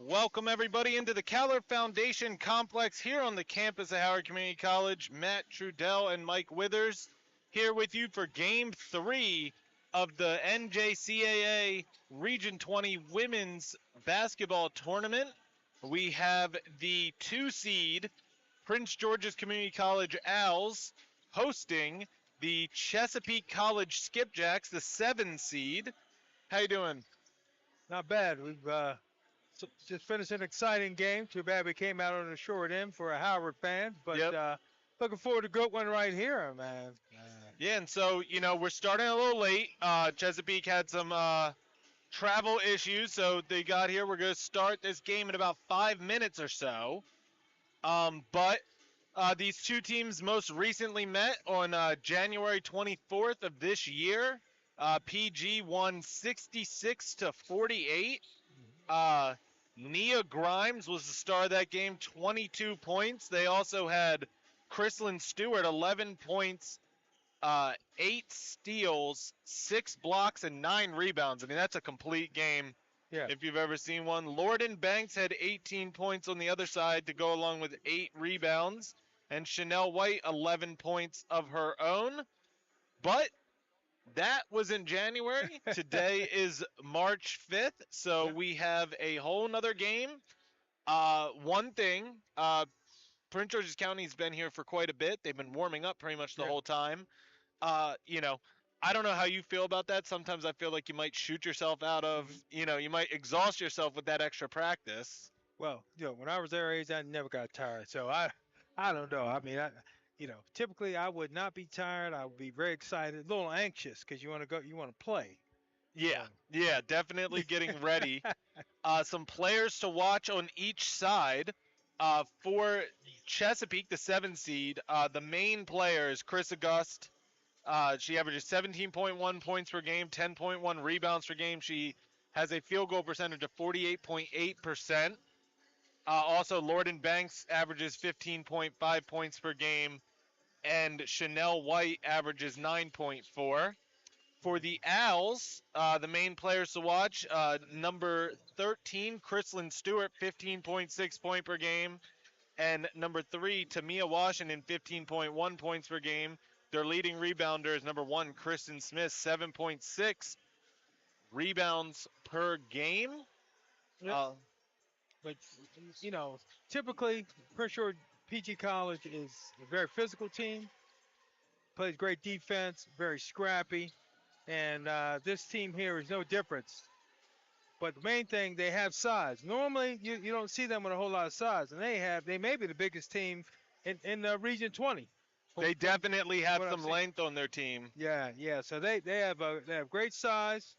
Welcome everybody into the Caller Foundation Complex here on the campus of Howard Community College. Matt Trudell and Mike Withers here with you for Game 3 of the NJCAA Region 20 Women's Basketball Tournament. We have the 2 seed Prince George's Community College Owls hosting the Chesapeake College Skipjacks, the 7 seed. How you doing? Not bad. We've just finished an exciting game. Too bad we came out on the short end for a Howard fan, but Yep. looking forward to a good one right here, man. Yeah, and so, we're starting a little late. Chesapeake had some travel issues, so they got here. We're going to start this game in about 5 minutes or so. But these two teams most recently met on January 24th of this year. PG won 66-48. Nia Grimes was the star of that game, 22 points. They also had Chrislyn Stewart, 11 points, 8 steals, 6 blocks, and 9 rebounds. I mean, that's a complete game Yeah. if you've ever seen one. Lorden Banks had 18 points on the other side to go along with 8 rebounds. And Chanel White, 11 points of her own. But that was in January. Today is March 5th, so we have a whole nother game. One thing, Prince George's County's been here for quite a bit. They've been warming up pretty much the whole time. I don't know how you feel about that. Sometimes I feel like you might shoot yourself out of, you might exhaust yourself with that extra practice. Well, when I was their age, I never got tired. So I don't know. I mean, typically I would not be tired. I would be very excited, a little anxious because you want to go, you want to play. Yeah, definitely getting ready. Some players to watch on each side. For Chesapeake, the 7 seed, the main player is Chris August. She averages 17.1 points per game, 10.1 rebounds per game. She has a field goal percentage of 48.8%. Also, Lorden Banks averages 15.5 points per game, and Chanel White averages 9.4. For the Owls, the main players to watch, number 13, Chrislyn Stewart, 15.6 point per game. And number 3, Tamia Washington, 15.1 points per game. Their leading rebounder is number 1, Kristen Smith, 7.6 rebounds per game. Yeah. But typically, Prince George PG College is a very physical team. Plays great defense, very scrappy. And this team here is no difference. But the main thing, they have size. Normally, you don't see them with a whole lot of size, and they may be the biggest team in Region 20. They definitely have what I've some seen. length on their team. Yeah. So they have great size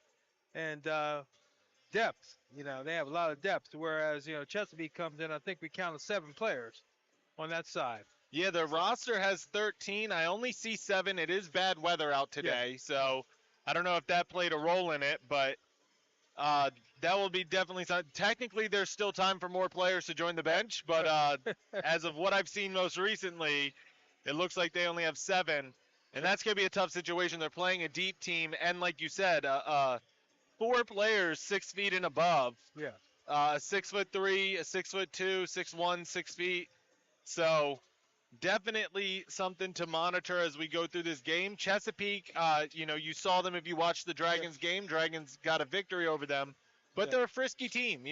and depth. They have a lot of depth. Whereas Chesapeake comes in, I think we counted 7 players on that side. Yeah, their roster has 13. I only see 7. It is bad weather out today, so I don't know if that played a role in it, but that will be definitely something. Technically, there's still time for more players to join the bench, but as of what I've seen most recently, it looks like they only have 7, and that's going to be a tough situation. They're playing a deep team, and like you said, 4 players 6 feet and above. Yeah. 6'3", a 6'2", 6'1", 6 feet. So definitely something to monitor as we go through this game. Chesapeake, you saw them if you watched the Dragons game. Dragons got a victory over them, but they're a frisky team.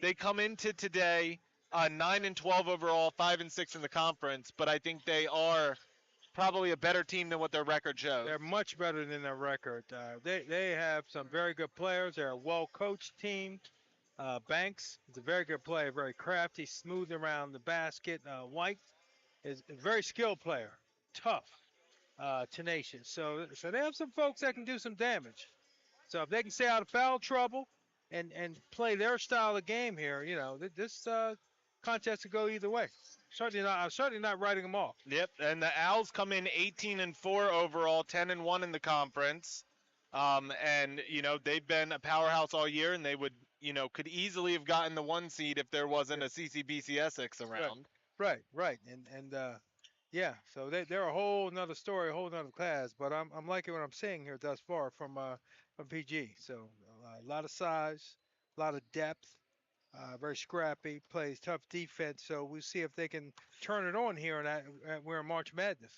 They come into today 9-12 overall, 5-6 in the conference, but I think they are probably a better team than what their record shows. They're much better than their record. They have some very good players. They're a well-coached team. Banks is a very good player, very crafty, smooth around the basket. White is a very skilled player, tough, tenacious. So they have some folks that can do some damage. So if they can stay out of foul trouble and play their style of game here, this contest could go either way. I'm certainly not writing them off. Yep, and the Owls come in 18-4 overall, 10-1 in the conference. And they've been a powerhouse all year, and they would could easily have gotten the 1 seed if there wasn't a CCBC Essex around. Right. And so they're a whole nother story, a whole nother class. But I'm liking what I'm seeing here thus far from PG. So a lot of size, a lot of depth, Very scrappy, plays tough defense. So we'll see if they can turn it on here. We're in March Madness.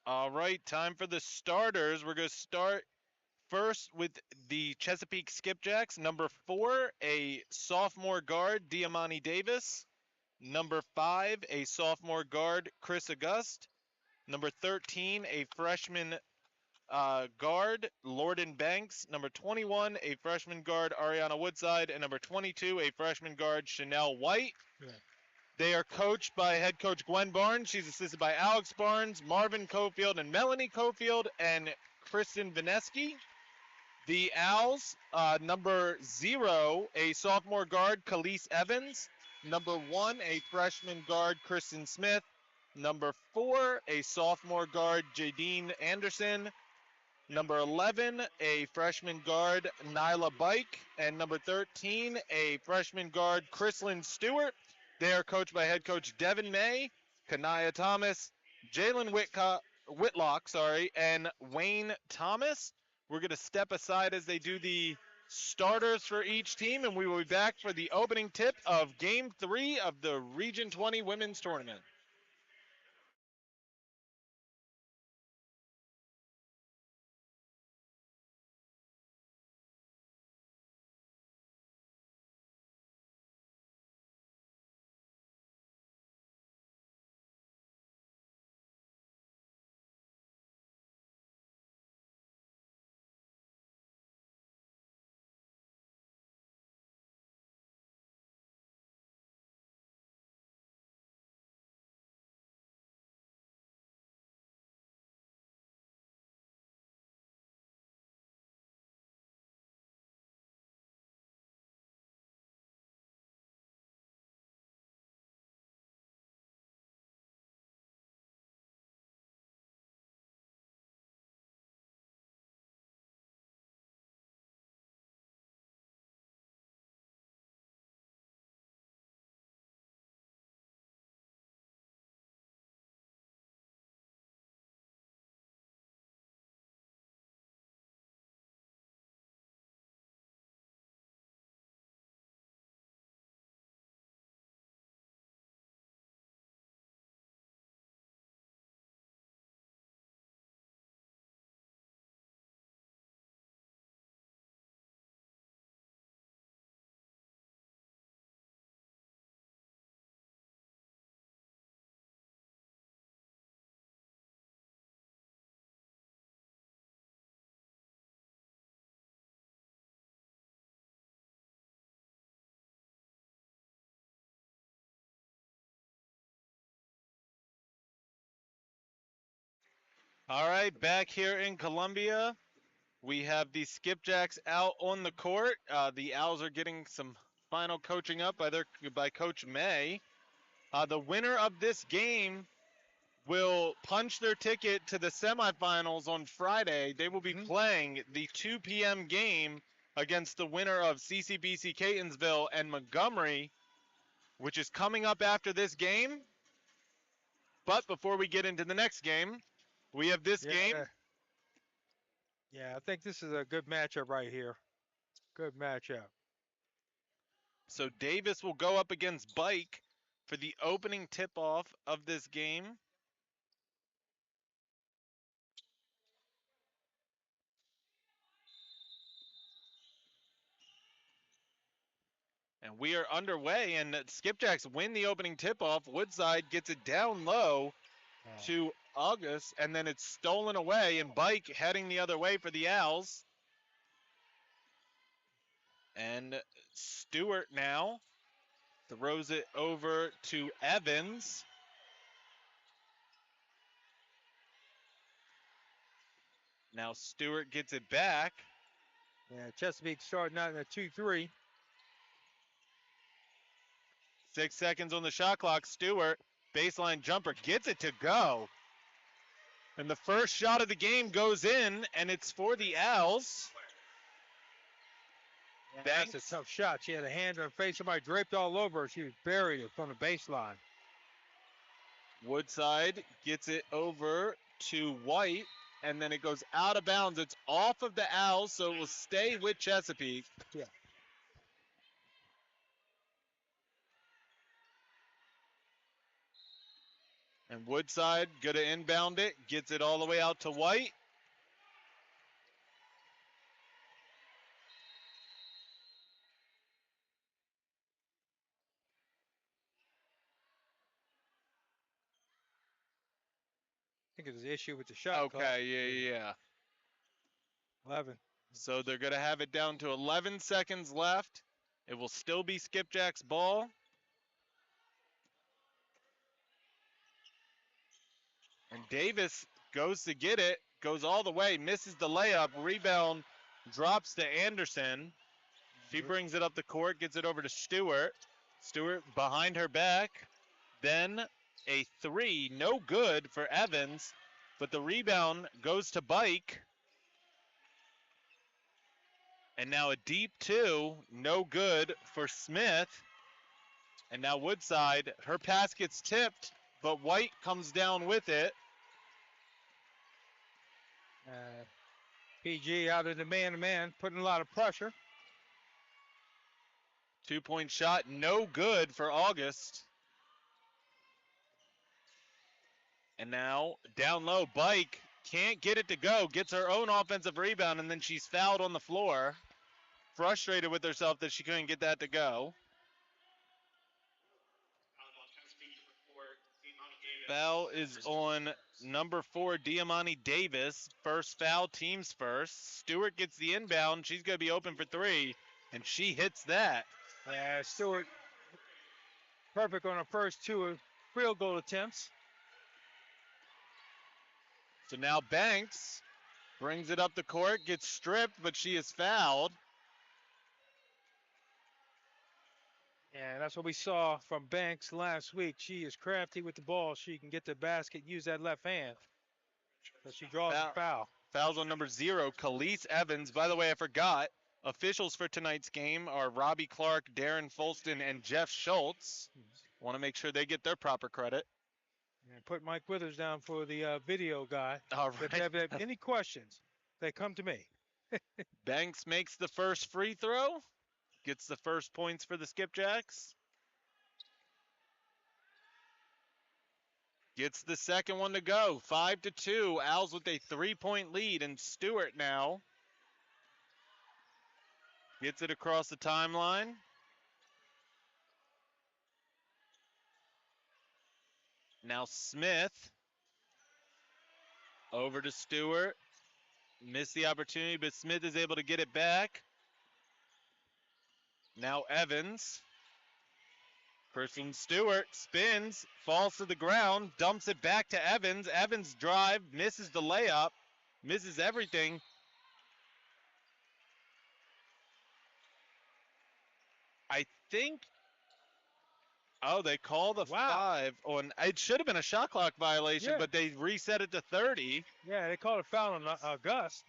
All right, time for the starters. We're going to start first with the Chesapeake Skipjacks. Number 4, a sophomore guard, Diamani Davis. Number 5, a sophomore guard, Chris August. Number 13, a freshman guard, Lorden Banks. Number 21, a freshman guard, Ariana Woodside. And number 22, a freshman guard, Chanel White. Yeah. They are coached by head coach Gwen Barnes. She's assisted by Alex Barnes, Marvin Cofield, and Melanie Cofield, and Kristen Vineski. The Owls, number 0, a sophomore guard, Khalees Evans. Number 1, a freshman guard, Kristen Smith. Number 4, a sophomore guard, Jadine Anderson. Number 11, a freshman guard, Nyla Bike. And number 13, a freshman guard, Chrislyn Stewart. They are coached by head coach Devin May, Kanaya Thomas, Jalen Whitlock, and Wayne Thomas. We're going to step aside as they do the starters for each team, and we will be back for the opening tip of Game 3 of the Region 20 Women's Tournament. All right, back here in Columbia, we have the Skipjacks out on the court. The Owls are getting some final coaching up by Coach May. The winner of this game will punch their ticket to the semifinals on Friday. They will be playing the 2 p.m. game against the winner of CCBC Catonsville and Montgomery, which is coming up after this game. But before we get into the next game, we have this game. Yeah, I think this is a good matchup right here. Good matchup. So Davis will go up against Bike for the opening tip-off of this game. And we are underway, and Skipjacks win the opening tip-off. Woodside gets it down low to August, and then it's stolen away, and Bike heading the other way for the Owls. And Stewart now throws it over to Evans. Now Stewart gets it back. Yeah, Chesapeake starting out in a 2-3. 6 seconds on the shot clock. Stewart, baseline jumper, gets it to go. And the first shot of the game goes in, and it's for the Owls. That's a tough shot. She had a hand on her face. Somebody draped all over her. She was buried from the baseline. Woodside gets it over to White, and then it goes out of bounds. It's off of the Owls, so it will stay with Chesapeake. Yeah. And Woodside going to inbound it, gets it all the way out to White. I think it's an issue with the shot clock. Okay, yeah. 11. So they're going to have it down to 11 seconds left. It will still be Skipjack's ball. And Davis goes to get it, goes all the way, misses the layup, rebound drops to Anderson. She brings it up the court, gets it over to Stewart. Stewart behind her back. Then a three, no good for Evans, but the rebound goes to Bike. And now a deep two, no good for Smith. And now Woodside, her pass gets tipped, but White comes down with it. PG out of the man-to-man, putting a lot of pressure. 2-point shot, no good for August. And now down low, Bike can't get it to go, gets her own offensive rebound, and then she's fouled on the floor. Frustrated with herself that she couldn't get that to go. Foul is on number 4, Diamante Davis. First foul, team's first. Stewart gets the inbound. She's going to be open for three, and she hits that. Stewart, perfect on her first two field goal attempts. So now Banks brings it up the court, gets stripped, but she is fouled. Yeah, that's what we saw from Banks last week. She is crafty with the ball. She can get the basket, use that left hand. So she draws a foul. Fouls on number 0, Khalees Evans. By the way, I forgot, officials for tonight's game are Robbie Clark, Darren Folston, and Jeff Schultz. Want to make sure they get their proper credit. And put Mike Withers down for the video guy. All right. If they have any questions, they come to me. Banks makes the first free throw. Gets the first points for the Skipjacks. Gets the second one to go. 5-2. Owls with a 3-point lead. And Stewart now gets it across the timeline. Now Smith over to Stewart. Missed the opportunity, but Smith is able to get it back. Now Evans. Kristen Stewart spins, falls to the ground, dumps it back to Evans. Evans drive, misses the layup, misses everything. I think, they call the 5 on, it should have been a shot clock violation, but they reset it to 30. Yeah, they called a foul on Gus.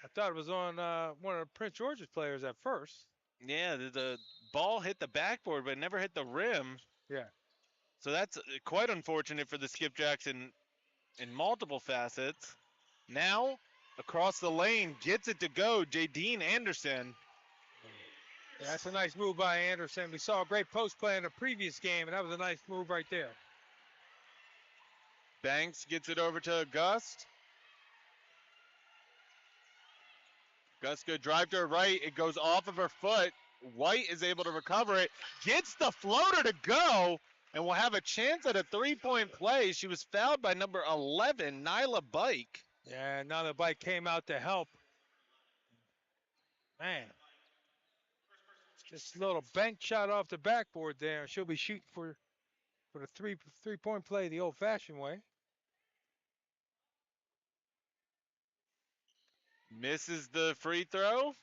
I thought it was on one of Prince George's players at first. Yeah, the ball hit the backboard, but it never hit the rim. Yeah. So that's quite unfortunate for the Skipjacks in multiple facets. Now, across the lane, gets it to go, Jadine Anderson. Yeah, that's a nice move by Anderson. We saw a great post play in the previous game, and that was a nice move right there. Banks gets it over to August. August good drive to her right. It goes off of her foot. White is able to recover it. Gets the floater to go, and will have a chance at a 3-point play. She was fouled by number 11, Nyla Bike. Yeah, Nyla Bike came out to help. Man. Just a little bank shot off the backboard there. She'll be shooting for the three-point play the old-fashioned way. Misses the free throw.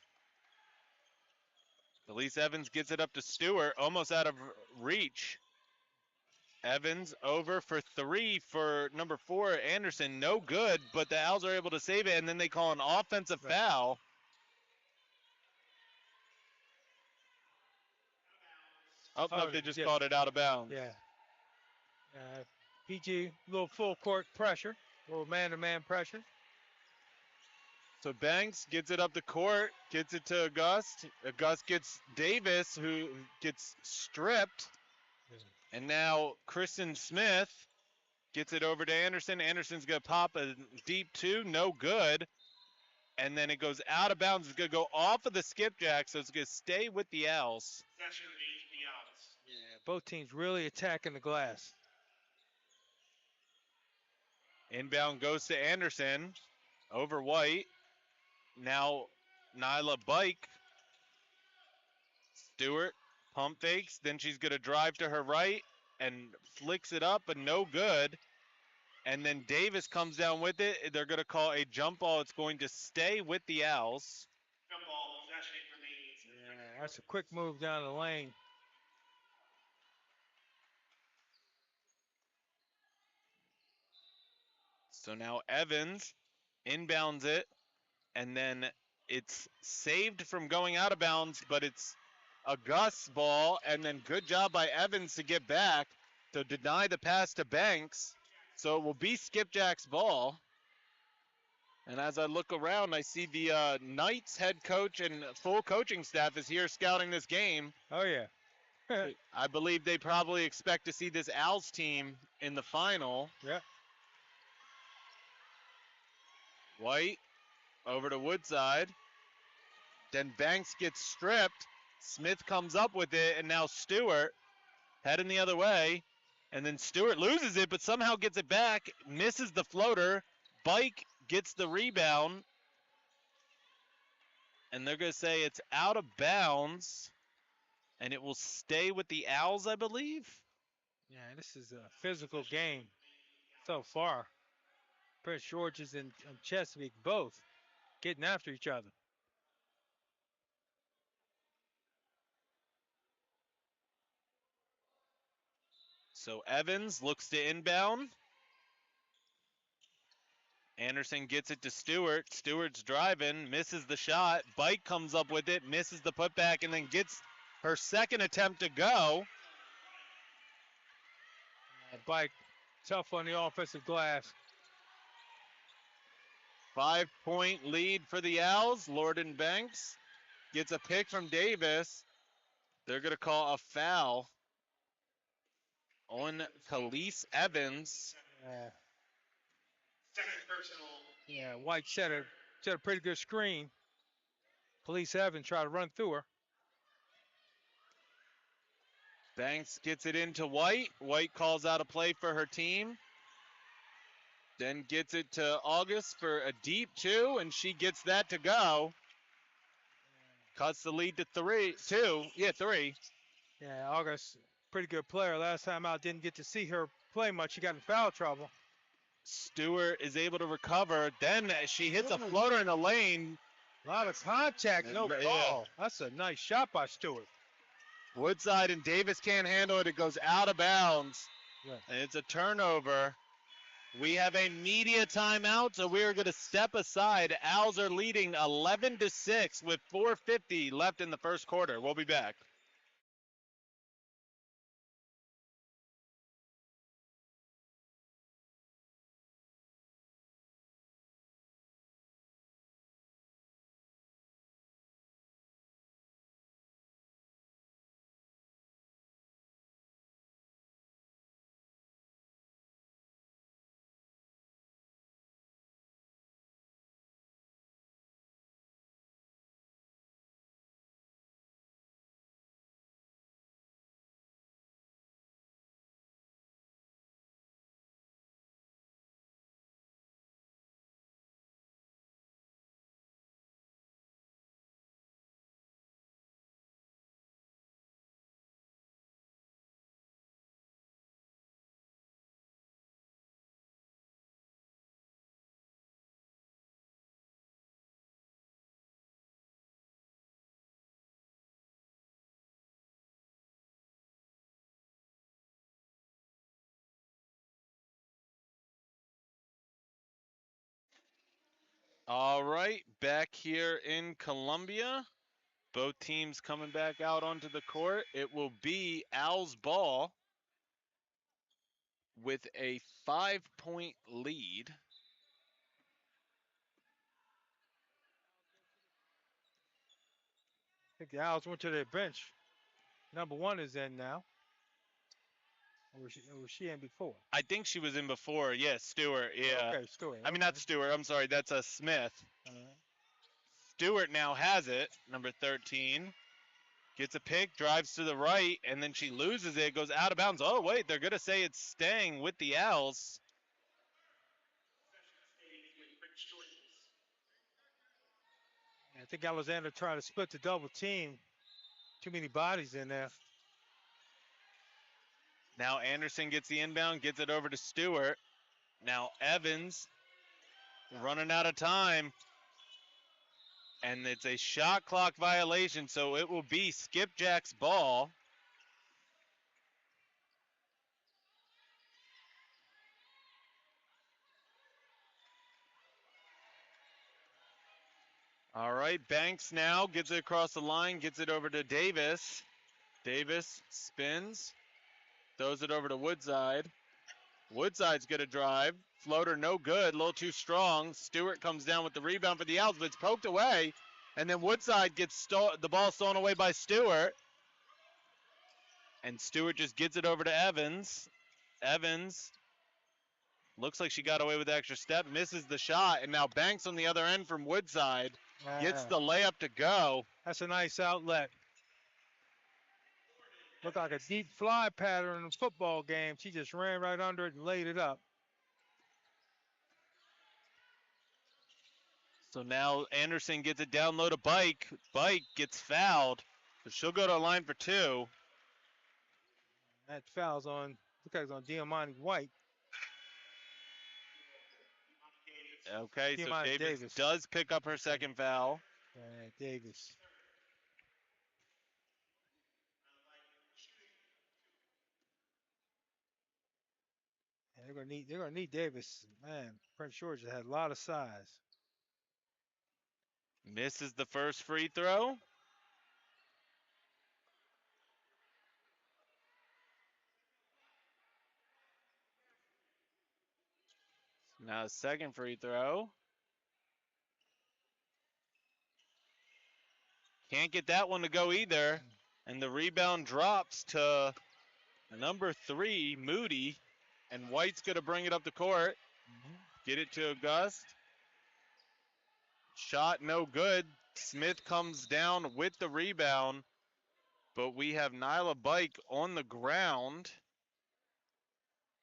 Khalees Evans gets it up to Stewart, almost out of reach. Evans over for 3 for number 4, Anderson. No good, but the Owls are able to save it, and then they call an offensive foul. Oh, no, they just called it out of bounds. Yeah. PG, a little full court pressure, a little man-to-man pressure. So Banks gets it up the court, gets it to August. August gets Davis, who gets stripped. And now Kristen Smith Gets it over to Anderson. Anderson's going to pop a deep two. No good. And then it goes out of bounds. It's going to go off of the skipjack, so it's going to stay with the Owls. Yeah, both teams really attacking the glass. Inbound goes to Anderson over White. Now Nyla Bike. Stewart pump fakes. Then she's going to drive to her right and flicks it up, but no good. And then Davis comes down with it. They're going to call a jump ball. It's going to stay with the Owls. Yeah, that's a quick move down the lane. So now Evans inbounds it, and then it's saved from going out of bounds, but it's a Gus ball, and then good job by Evans to get back to deny the pass to Banks. So it will be Skipjack's ball. And as I look around, I see the Knights head coach and full coaching staff is here scouting this game. Oh, yeah. I believe they probably expect to see this Owls team in the final. Yeah. White over to Woodside. Then Banks gets stripped. Smith comes up with it, and now Stewart heading the other way. And then Stewart loses it, but somehow gets it back, misses the floater. Bike gets the rebound. And they're going to say it's out of bounds. And it will stay with the Owls, I believe. Yeah, this is a physical game so far. Prince George's and Chesapeake both getting after each other. So Evans looks to inbound. Anderson gets it to Stewart. Stewart's driving, misses the shot. Bike comes up with it, misses the putback, and then gets her second attempt to go. Bike tough on the offensive glass. 5-point lead for the Owls. Lorden Banks gets a pick from Davis. They're going to call a foul on Khalees Evans. Yeah, White set a pretty good screen. Police Evans tried to run through her. Banks gets it into White. White calls out a play for her team. Then gets it to August for a deep two, and she gets that to go. Cuts the lead to three. Yeah, August, pretty good player. Last time out, didn't get to see her play much. She got in foul trouble. Stewart is able to recover. Then she hits a floater in the lane. A lot of contact, no ball. That's a nice shot by Stewart. Woodside and Davis can't handle it. It goes out of bounds. Yeah. And it's a turnover. We have a media timeout, so we are going to step aside. Owls are leading 11-6 with 4:50 left in the first quarter. We'll be back. All right, back here in Columbia. Both teams coming back out onto the court. It will be Owls ball with a 5-point lead. I think the Owls went to their bench. Number one is in now. Or was she in before? I think she was in before. Yeah, Stewart. Yeah. Okay, Stewart. I mean, not Okay. Stewart. I'm sorry. That's a Smith. All right. Stewart now has it. Number 13. Gets a pick, drives to the right, and then she loses it, goes out of bounds. Oh, wait, they're going to say it's staying with the Owls. I think Alexander tried to split the double team. Too many bodies in there. Now Anderson gets the inbound, gets it over to Stewart. Now Evans running out of time. And it's a shot clock violation, so it will be Skipjack's ball. All right, Banks now gets it across the line, gets it over to Davis. Davis spins, throws it over to Woodside. Woodside's going to drive. Floater no good, a little too strong. Stewart comes down with the rebound for the Owls, but it's poked away. And then Woodside gets the ball stolen away by Stewart. And Stewart just gets it over to Evans. Evans looks like she got away with the extra step, misses the shot, and now Banks on the other end from Woodside gets the layup to go. That's a nice outlet. Looked like a deep fly pattern in a football game. She just ran right under it and laid it up. So now Anderson gets it down low to Bike. Bike gets fouled, so she'll go to the line for two. That foul's on, looks like it's on Diamante White. Okay, so Diamante Davis does pick up her second foul. Davis. And they're gonna need Davis. Man, Prince George had a lot of size. Misses the first free throw. Now second free throw. Can't get that one to go either. And the rebound drops to number 3, Moody. And White's going to bring it up the court. Get it to August. Shot no good. Smith comes down with the rebound. But we have Nyla Bike on the ground.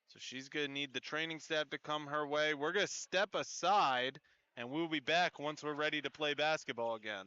So she's going to need the training staff to come her way. We're going to step aside, and we'll be back once we're ready to play basketball again.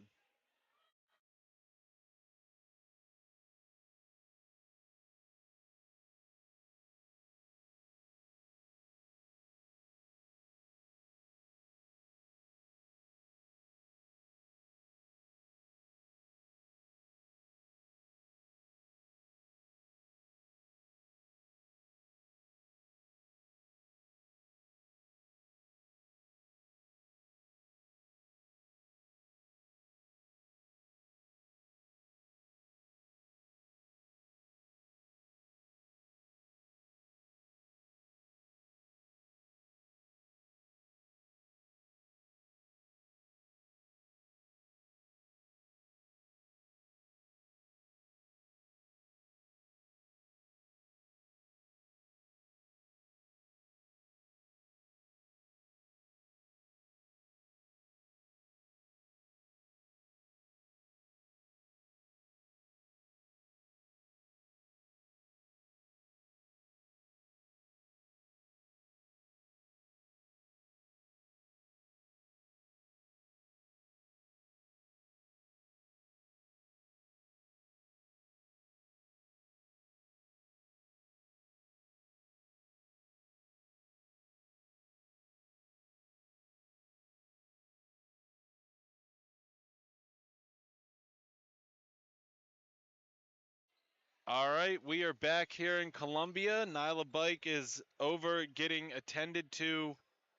All right, we are back here in Columbia. Nyla Bike is over getting attended to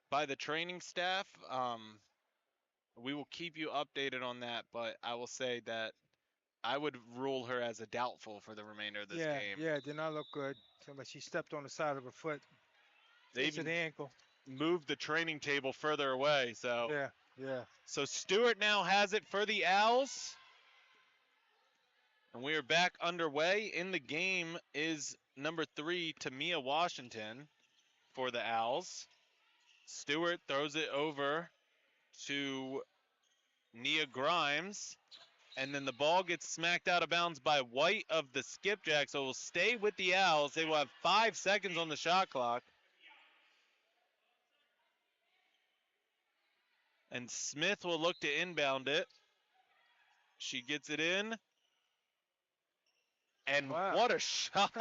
by the training staff. We will keep you updated on that, but I will say that I would rule her as a doubtful for the remainder of this game. Yeah, it did not look good. Seemed like she stepped on the side of her foot. They To the even ankle. moved the training table further away. So Yeah. So Stewart now has it for the Owls. And we are back underway. In the game is number 3, Tamia Washington for the Owls. Stewart throws it over to Nia Grimes. And then the ball gets smacked out of bounds by White of the Skipjack. So it will stay with the Owls. They will have 5 seconds on the shot clock. And Smith will look to inbound it. She gets it in. And Wow. what a shot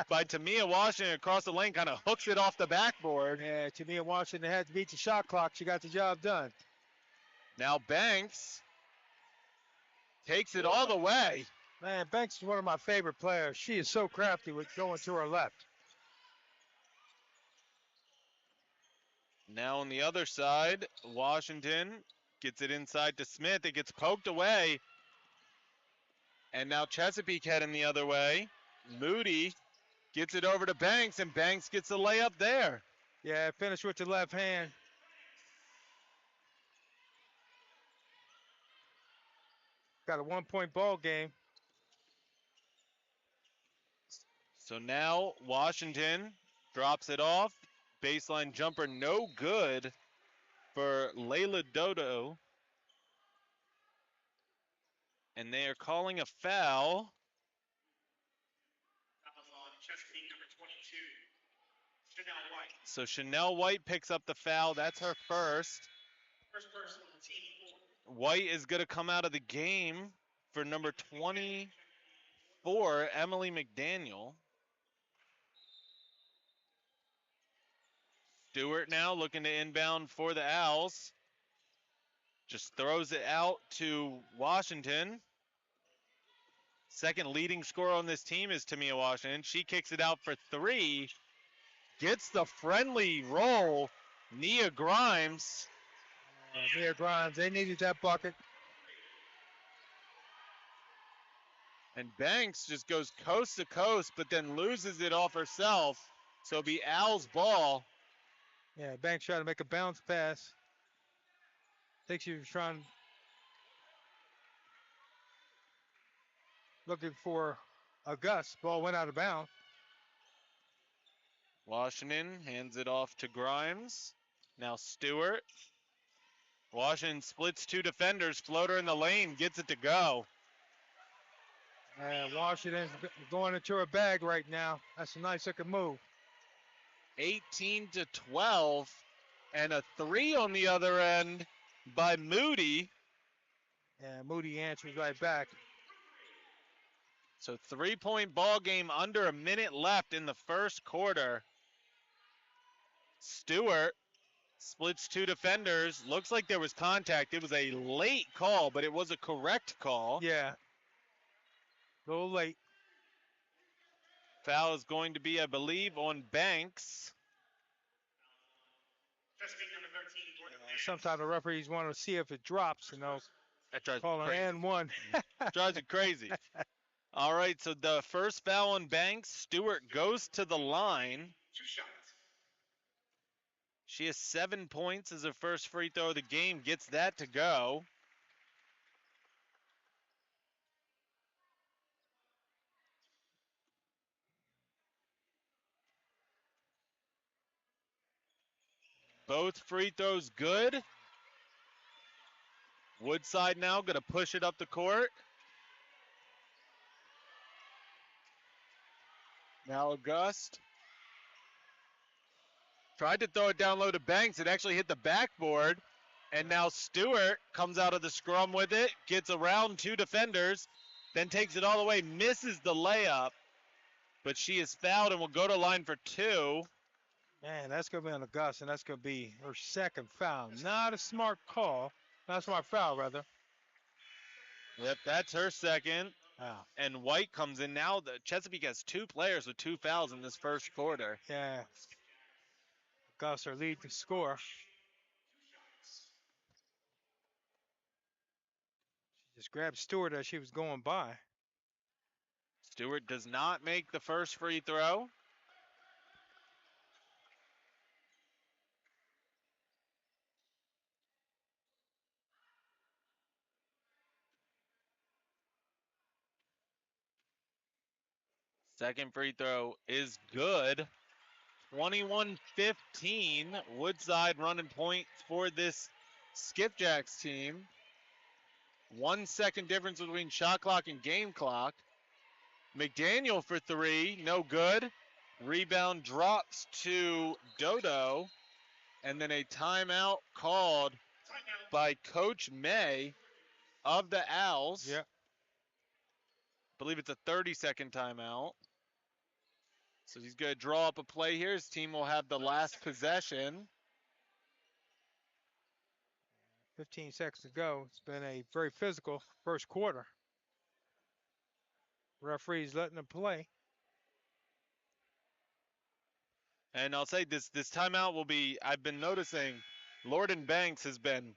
by Tamia Washington across the lane. Kind of hooks it off the backboard. Yeah, Tamia Washington had to beat the shot clock. She got the job done. Now Banks takes it all the way. Man, Banks is one of my favorite players. She is so crafty with going to her left. Now on the other side, Washington gets it inside to Smith. It gets poked away. And now Chesapeake heading the other way. Moody gets it over to Banks, and Banks gets the layup there. Yeah, finish with the left hand. Got a 1-point ball game. So now Washington drops it off. Baseline jumper no good for Layla Dodo. And they are calling a foul. So Chanel White picks up the foul. That's her first. White is going to come out of the game for number 24, Emily McDaniel. Stewart now looking to inbound for the Owls. Just throws it out to Washington. Second leading scorer on this team is Tamia Washington. She kicks it out for 3. Gets the friendly roll. Nia Grimes. Nia Grimes, they needed that bucket. And Banks just goes coast to coast, but then loses it off herself. So it'll be Owls' ball. Yeah, Banks tried to make a bounce pass. I think she was looking for a gust. Ball went out of bounds. Washington hands it off to Grimes. Now Stewart. Washington splits 2 defenders. Floater in the lane, gets it to go. And Washington's going into her bag right now. That's a nice looking move. 18-12, and a 3 on the other end by Moody. And Moody answers right back. So 3-point ball game, under a minute left in the first quarter. Stewart splits 2 defenders. Looks like there was contact. It was a late call, but it was a correct call. Yeah. A little late. Foul is going to be, I believe, on Banks. Sometimes the referees want to see if it drops, That drives call me an crazy. and one. Drives you crazy. All right, so the first foul on Banks. Stewart goes to the line. She has 7 points as her first free throw of the game. Gets that to go. Both free throws good. Woodside now going to push it up the court. Now August. Tried to throw it down low to Banks. It actually hit the backboard. And now Stewart comes out of the scrum with it. Gets around 2 defenders. Then takes it all the way. Misses the layup. But she is fouled and will go to line for 2. Man, that's going to be on Augusta, and that's going to be her second foul. Not a smart call. Not a smart foul, rather. Yep, that's her second. Wow. And White comes in now. The Chesapeake has 2 players with 2 fouls in this first quarter. Yeah. Augusta lead the score. She just grabbed Stewart as she was going by. Stewart does not make the first free throw. Second free throw is good. 21-15. Woodside running point for this Skipjacks team. 1 second difference between shot clock and game clock. McDaniel for three, no good. Rebound drops to Dodo. And then a timeout called by Coach May of the Owls. Yeah. I believe it's a 30-second timeout. So he's going to draw up a play here. His team will have the last possession. 15 seconds to go. It's been a very physical first quarter. Referee's letting them play. And I'll say this timeout will be, I've been noticing Lorden Banks has been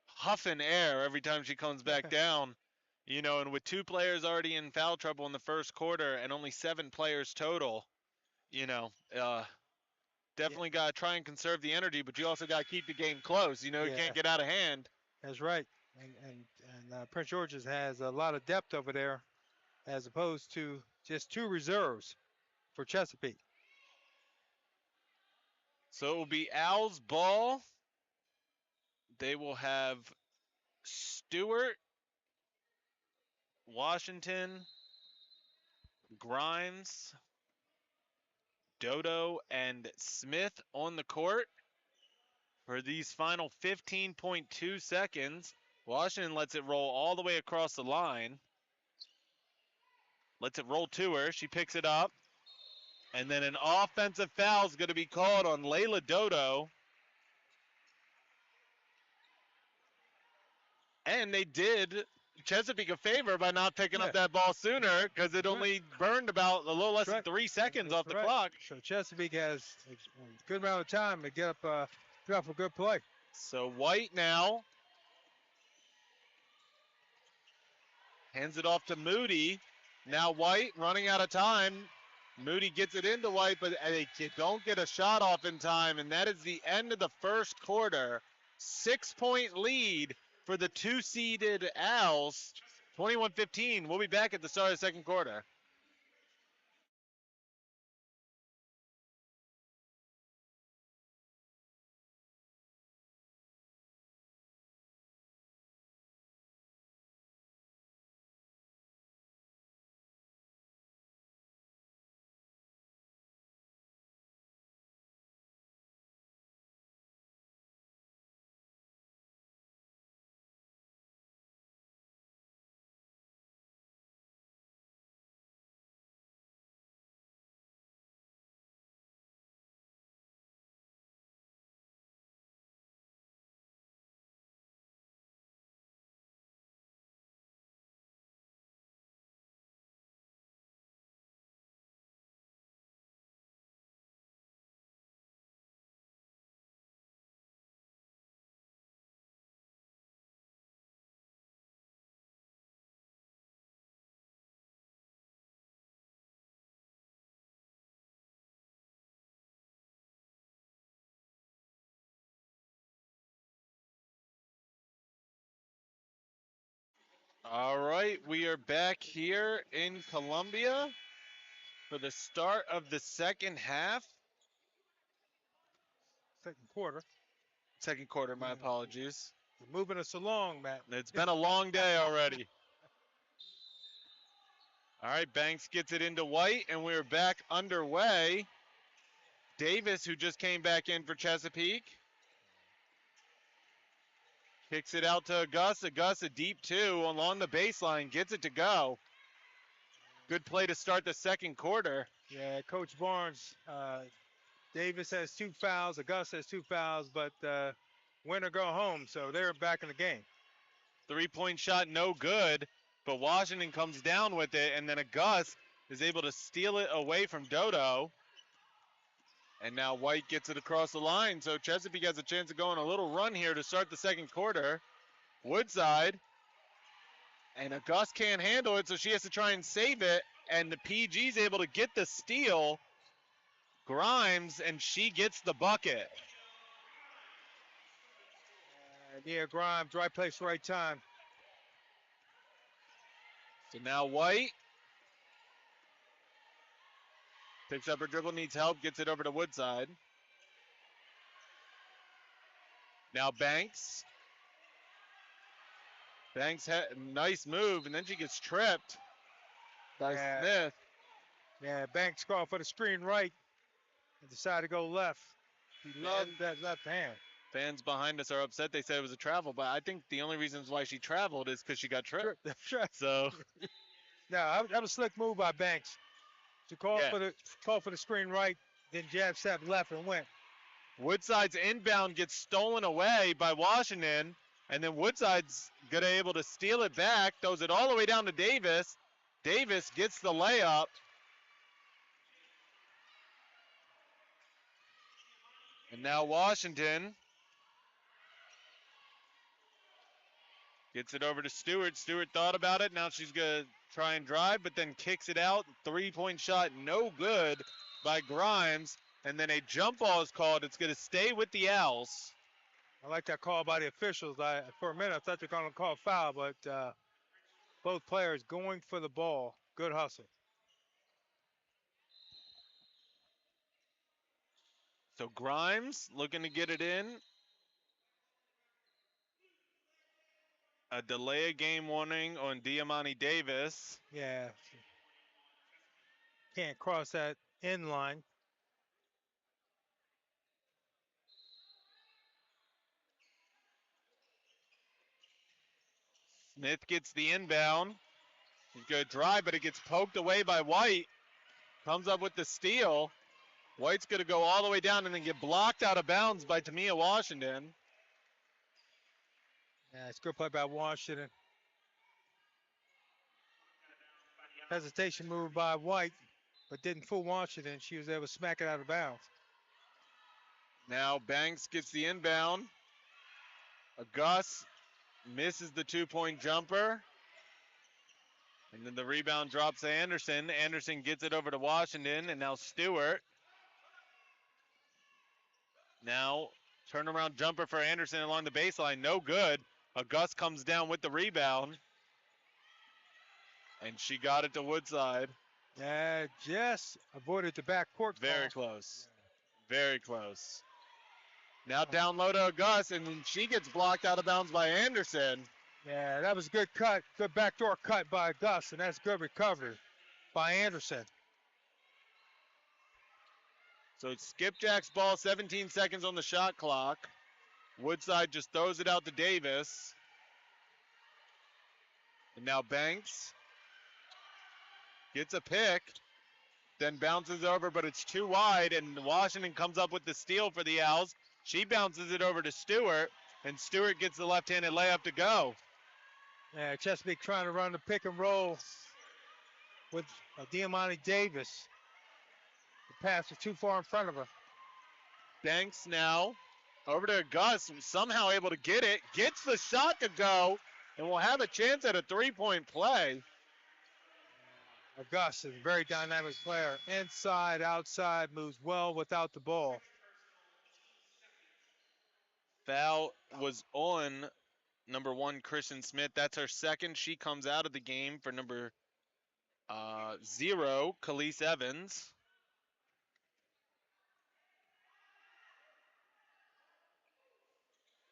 huffing air every time she comes back down. You know, and with 2 players already in foul trouble in the first quarter and only 7 players total, you know, definitely got to try and conserve the energy, but you also got to keep the game close. You know, you can't get out of hand. That's right. And Prince George's has a lot of depth over there as opposed to just 2 reserves for Chesapeake. So it will be Owls ball. They will have Stewart, Washington, Grimes, Dodo, and Smith on the court for these final 15.2 seconds. Washington lets it roll all the way across the line. Lets it roll to her. She picks it up. And then an offensive foul is going to be called on Layla Dodo. And they did Chesapeake a favor by not picking up that ball sooner because it only burned about a little less than 3 seconds off the clock. So Chesapeake has a good amount of time to get up a good play. So White now hands it off to Moody. Now White running out of time. Moody gets it into White, but they don't get a shot off in time, and that is the end of the first quarter. 6-point lead for the 2-seeded Owls, 21-15. We'll be back at the start of the second quarter. All right, we are back here in Columbia for the start of the second half. Second quarter, my apologies. You're moving us along, Matt. It's been a long day already. All right, Banks gets it into White, and we're back underway. Davis, who just came back in for Chesapeake, kicks it out to Augusta. Augusta deep 2 along the baseline, gets it to go. Good play to start the second quarter. Yeah, Coach Barnes, Davis has 2 fouls, Augusta has 2 fouls, but win or go home, so they're back in the game. 3-point shot, no good, but Washington comes down with it, and then Augusta is able to steal it away from Dodo. And now White gets it across the line, so Chesapeake has a chance of going a little run here to start the second quarter. Woodside, and Augusta can't handle it, so she has to try and save it, and the PG's able to get the steal. Grimes, and she gets the bucket. Yeah, Grimes, right place, right time. So now White Picks up her dribble, needs help, gets it over to Woodside. Now Banks. Banks, nice move, and then she gets tripped by Yeah, Smith. yeah. Banks called for the screen right and decided to go left. He loved that left hand. Fans behind us are upset. They said it was a travel, but I think the only reasons why she traveled is because she got tripped. So No, that was a slick move by Banks. She called yeah, for the screen right, then jab step left and went. Woodside's inbound gets stolen away by Washington, and then Woodside's gonna able to steal it back, throws it all the way down to Davis. Davis gets the layup. And now Washington gets it over to Stewart. Stewart thought about it. Now she's going to try and drive, but then kicks it out. 3-point shot, no good by Grimes. And then a jump ball is called. It's going to stay with the Owls. I like that call by the officials. For a minute, I thought they were going to call a foul, but both players going for the ball. Good hustle. So Grimes looking to get it in. A delay of game warning on Diamante Davis. Yeah. Can't cross that end line. Smith gets the inbound. He's going to drive, but it gets poked away by White. Comes up with the steal. White's going to go all the way down and then get blocked out of bounds by Tamia Washington. Yeah, it's good play by Washington. Hesitation move by White, but didn't fool Washington. She was able to smack it out of bounds. Now Banks gets the inbound. Gus misses the 2-point jumper. And then the rebound drops to Anderson. Anderson gets it over to Washington, and now Stewart. Now turnaround jumper for Anderson along the baseline. No good. Gus comes down with the rebound. And she got it to Woodside. Yeah, just avoided the backcourt. Very close. Very close. Now down low to Gus, and then she gets blocked out of bounds by Anderson. Yeah, that was a good cut. Good backdoor cut by Gus, and that's good recovery by Anderson. So it's Skipjack's ball, 17 seconds on the shot clock. Woodside just throws it out to Davis. And now Banks gets a pick, then bounces over, but it's too wide, and Washington comes up with the steal for the Owls. She bounces it over to Stewart, and Stewart gets the left-handed layup to go. Yeah, Chesapeake trying to run the pick and roll with Diamante Davis. The pass was too far in front of her. Banks now over to Gus, somehow able to get it, gets the shot to go, and will have a chance at a 3-point play. Gus is a very dynamic player. Inside, outside, moves well without the ball. Foul was on number 1, Kristen Smith. That's her second. She comes out of the game for number 0, Khalees Evans.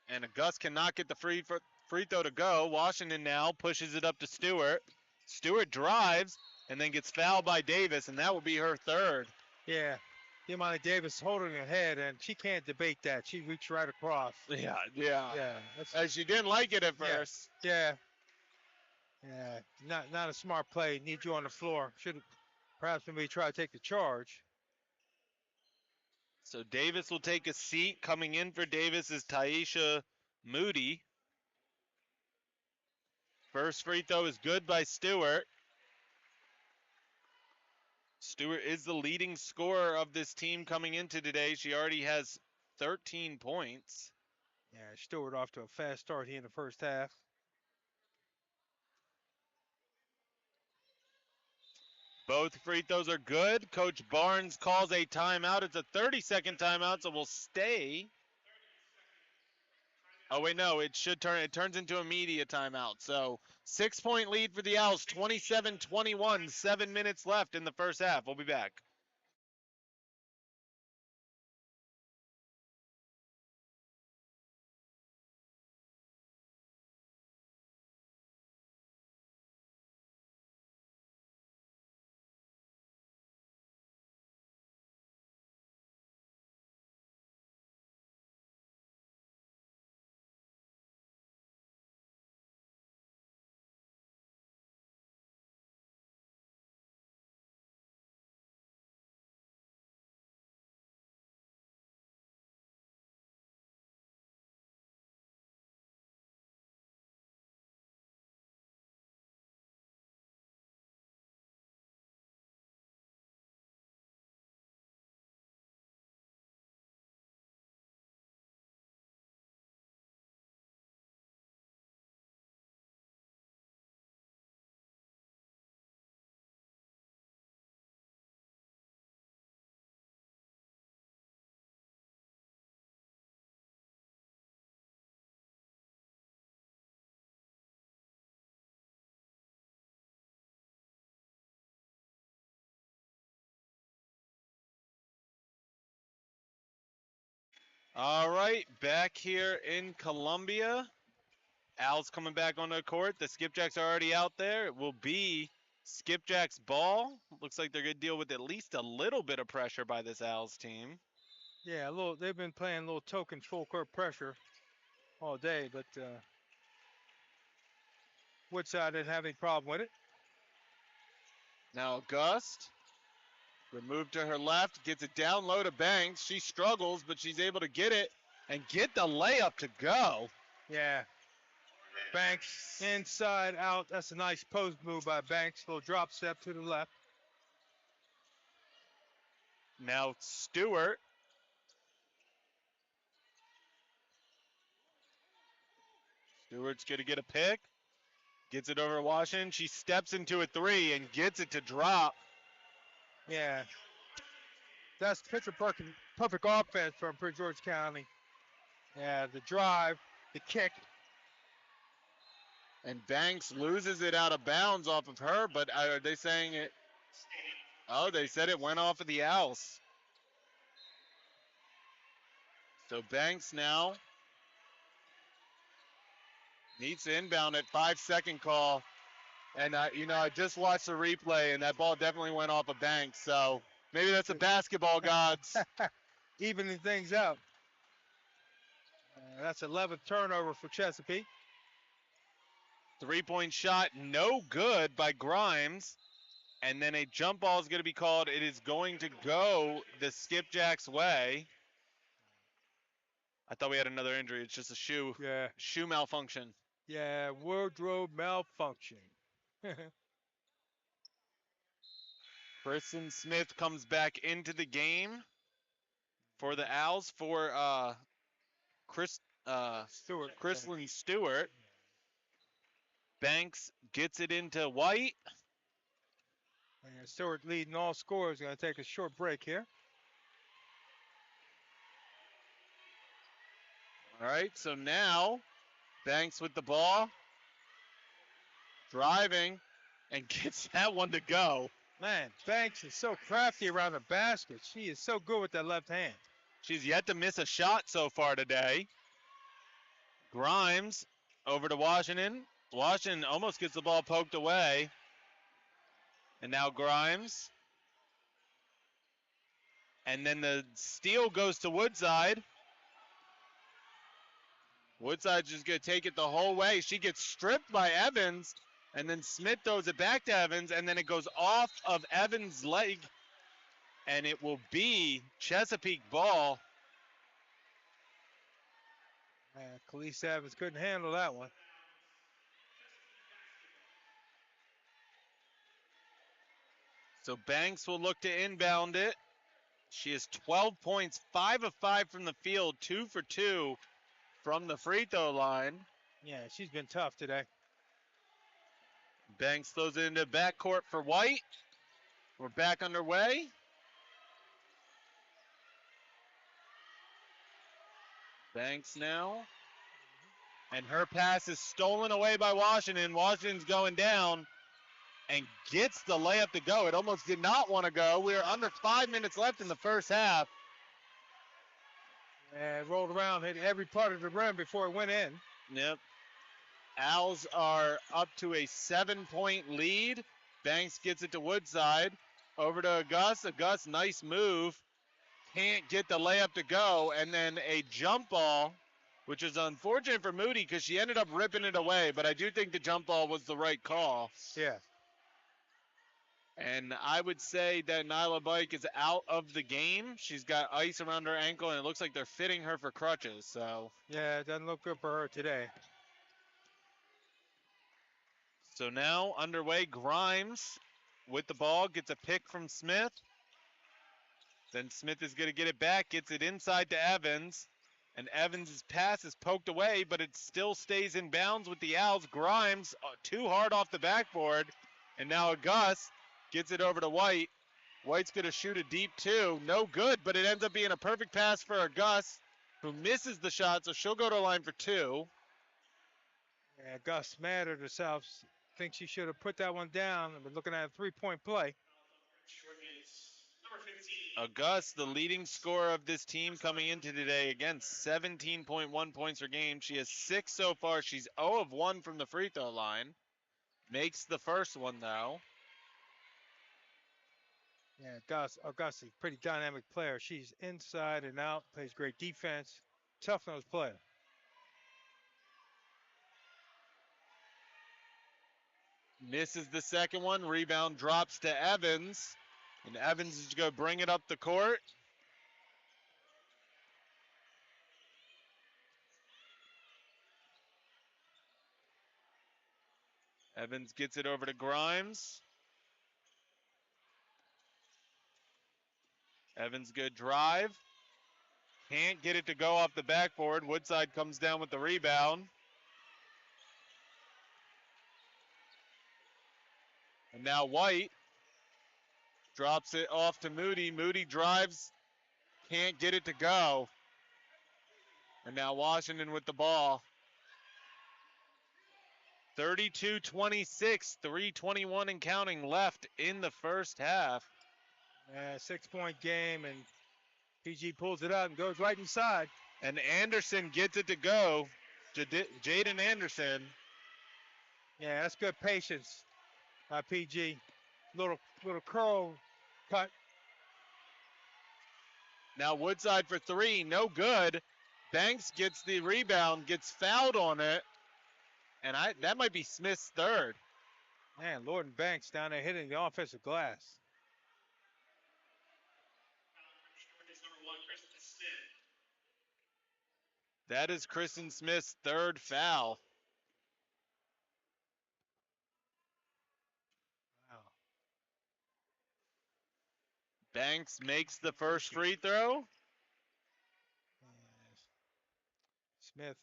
And Gus cannot get the free throw to go. Washington now pushes it up to Stewart. Stewart drives and then gets fouled by Davis, and that will be her third. Yeah, Diamante Davis holding her head, and she can't debate that. She reached right across. Yeah. Yeah. She didn't like it at first. Yeah. Not a smart play. Need you on the floor. Should perhaps maybe try to take the charge. So Davis will take a seat. Coming in for Davis is Taisha Moody. First free throw is good by Stewart. Stewart is the leading scorer of this team coming into today. She already has 13 points. Yeah, Stewart off to a fast start here in the first half. Both free throws are good. Coach Barnes calls a timeout. It's a 30-second timeout, so we'll stay. Oh, wait, no, it turns into a media timeout. So 6-point lead for the Owls, 27-21, 7 minutes left in the first half. We'll be back. All right, back here in Columbia. Al's coming back on the court. The Skipjacks are already out there. It will be Skipjacks ball. Looks like they're going to deal with at least a little bit of pressure by this Al's team. Yeah, a little. They've been playing a little token full court pressure all day, but Woodside didn't have any problem with it. Now August, removed to her left, gets it down low to Banks. She struggles, but she's able to get it and get the layup to go. Yeah. Banks inside out. That's a nice post move by Banks. Little drop step to the left. Now Stewart. Stewart's going to get a pick. Gets it over to Washington. She steps into a three and gets it to drop. Yeah. That's picture perfect offense from Prince George County. Yeah, the drive, the kick. And Banks loses it out of bounds off of her, but are they saying it? Oh, they said it went off of the Owls. So Banks now needs to inbound at 5-second call. And, I just watched the replay, and that ball definitely went off of Banks. So maybe that's the basketball gods. Evening things out. That's 11th turnover for Chesapeake. Three-point shot, no good by Grimes. And then a jump ball is going to be called. It is going to go the Skipjacks' way. I thought we had another injury. It's just a shoe malfunction. Yeah, wardrobe malfunction. Kristen Smith comes back into the game for the Owls for Chrislyn Stewart. Banks gets it into White. And Stewart leading all scorers. Going to take a short break here. All right, so now Banks with the ball. Driving and gets that one to go. Man, Banks is so crafty around the basket. She is so good with that left hand. She's yet to miss a shot so far today. Grimes over to Washington. Washington almost gets the ball poked away. And now Grimes. And then the steal goes to Woodside. Woodside's just going to take it the whole way. She gets stripped by Evans. And then Smith throws it back to Evans. And then it goes off of Evans' leg. And it will be Chesapeake ball. Khalees Evans couldn't handle that one. So Banks will look to inbound it. She has 12 points, 5 of 5 from the field, 2 for 2 from the free throw line. Yeah, she's been tough today. Banks throws it into backcourt for White. We're back underway. Banks now. And her pass is stolen away by Washington. Washington's going down and gets the layup to go. It almost did not want to go. We are under 5 minutes left in the first half. And rolled around, hit every part of the rim before it went in. Yep. Owls are up to a 7-point lead. Banks gets it to Woodside. Over to August. August, nice move. Can't get the layup to go. And then a jump ball, which is unfortunate for Moody because she ended up ripping it away. But I do think the jump ball was the right call. Yeah. And I would say that Nyla Bike is out of the game. She's got ice around her ankle, and it looks like they're fitting her for crutches. So yeah, it doesn't look good for her today. So now underway, Grimes with the ball, gets a pick from Smith. Then Smith is going to get it back, gets it inside to Evans. And Evans' pass is poked away, but it still stays in bounds with the Owls. Grimes too hard off the backboard. And now August gets it over to White. White's going to shoot a deep two. No good, but it ends up being a perfect pass for August, who misses the shot, so she'll go to the line for two. Yeah, Gus mad at herself. Thinks she should have put that one down and been looking at a three-point play. August, the leading scorer of this team coming into today, again, 17.1 points per game. She has 6 so far. She's 0 of 1 from the free throw line. Makes the first one, though. Yeah, Augusta's a pretty dynamic player. She's inside and out, plays great defense, tough-nosed player. Misses the second one. Rebound drops to Evans. And Evans is going to bring it up the court. Evans gets it over to Grimes. Evans, good drive. Can't get it to go off the backboard. Woodside comes down with the rebound. And now White drops it off to Moody. Moody drives, can't get it to go. And now Washington with the ball. 32-26, 3:21 and counting left in the first half. Yeah, 6-point game, and PG pulls it up and goes right inside. And Anderson gets it to go. Jaden Anderson. Yeah, that's good patience by PG. Little curl cut. Now Woodside for 3, no good. Banks gets the rebound, gets fouled on it. And that might be Smith's third. Man, Lord and Banks down there hitting the offensive glass. That is Kristen Smith's third foul. Wow. Banks makes the first free throw. Smith.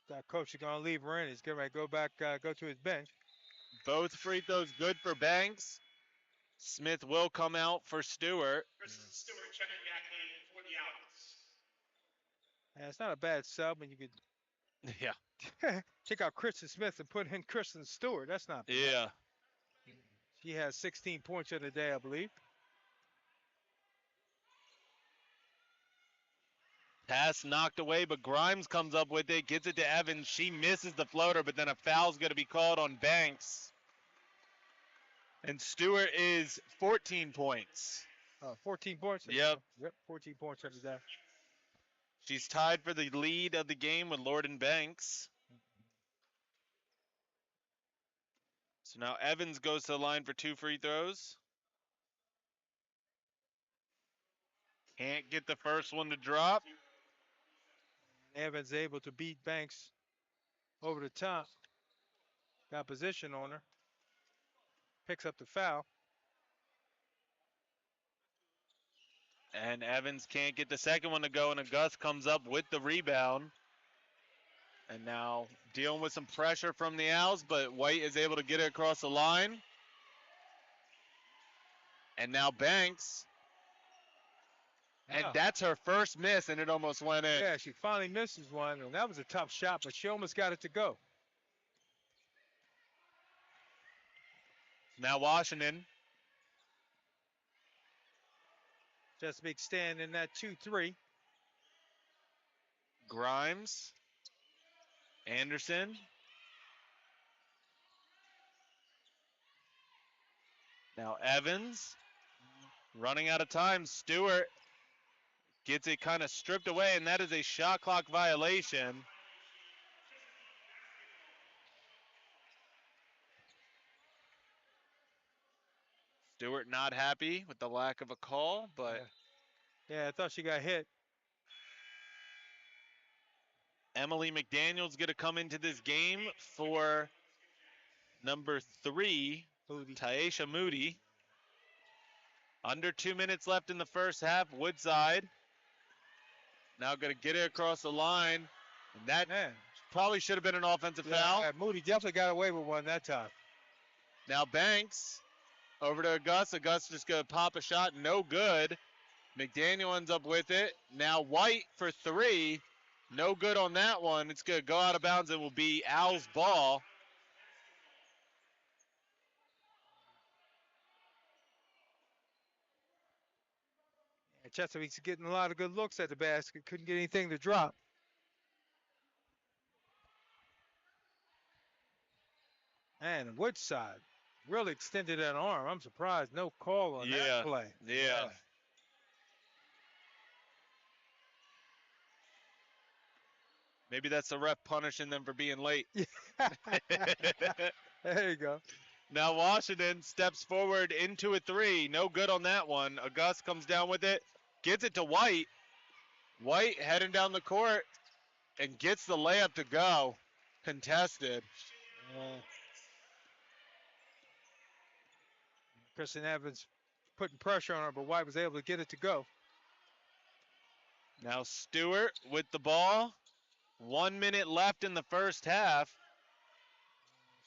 That coach is going to leave her in. He's getting ready to go back, go to his bench. Both free throws good for Banks. Smith will come out for Stewart. Stewart checking back in for the outs. Yeah, it's not a bad sub when you could Yeah. check out Kristen Smith and put in Kristen Stewart. That's not bad. Yeah. She has 16 points in the day, I believe. Pass knocked away, but Grimes comes up with it, gets it to Evans. She misses the floater, but then a foul's going to be called on Banks. And Stewart is 14 points. 14 points. Yep. Yep, 14 points in the day. She's tied for the lead of the game with Lord and Banks. So now Evans goes to the line for 2 free throws. Can't get the first one to drop. Evans able to beat Banks over the top. Got position on her. Picks up the foul. And Evans can't get the second one to go, and August comes up with the rebound. And now dealing with some pressure from the Owls, but White is able to get it across the line. And now Banks. And that's her first miss, and it almost went in. Yeah, she finally misses one, and that was a tough shot, but she almost got it to go. Now Washington. Chesapeake stand in that 2-3. Grimes. Anderson. Now Evans. Running out of time. Stewart gets it kind of stripped away, and that is a shot clock violation. Stewart not happy with the lack of a call, but yeah, I thought she got hit. Emily McDaniel's going to come into this game for number 3, Taisha Moody. Under 2 minutes left in the first half. Woodside now going to get it across the line. And that probably should have been an offensive foul. Moody definitely got away with one that time. Now Banks over to August. August just going to pop a shot. No good. McDaniel ends up with it. Now White for 3. No good on that one. It's going to go out of bounds. It will be Al's ball. And Chesapeake's getting a lot of good looks at the basket. Couldn't get anything to drop. And Woodside really extended that arm. I'm surprised no call on that Yeah, play. yeah. Maybe that's the ref punishing them for being late. Yeah. There you go. Now Washington steps forward into a three. No good on that one. August comes down with it, gets it to White. White heading down the court and gets the layup to go. Contested. Kristen Evans putting pressure on her, but White was able to get it to go. Now Stewart with the ball. 1 minute left in the first half.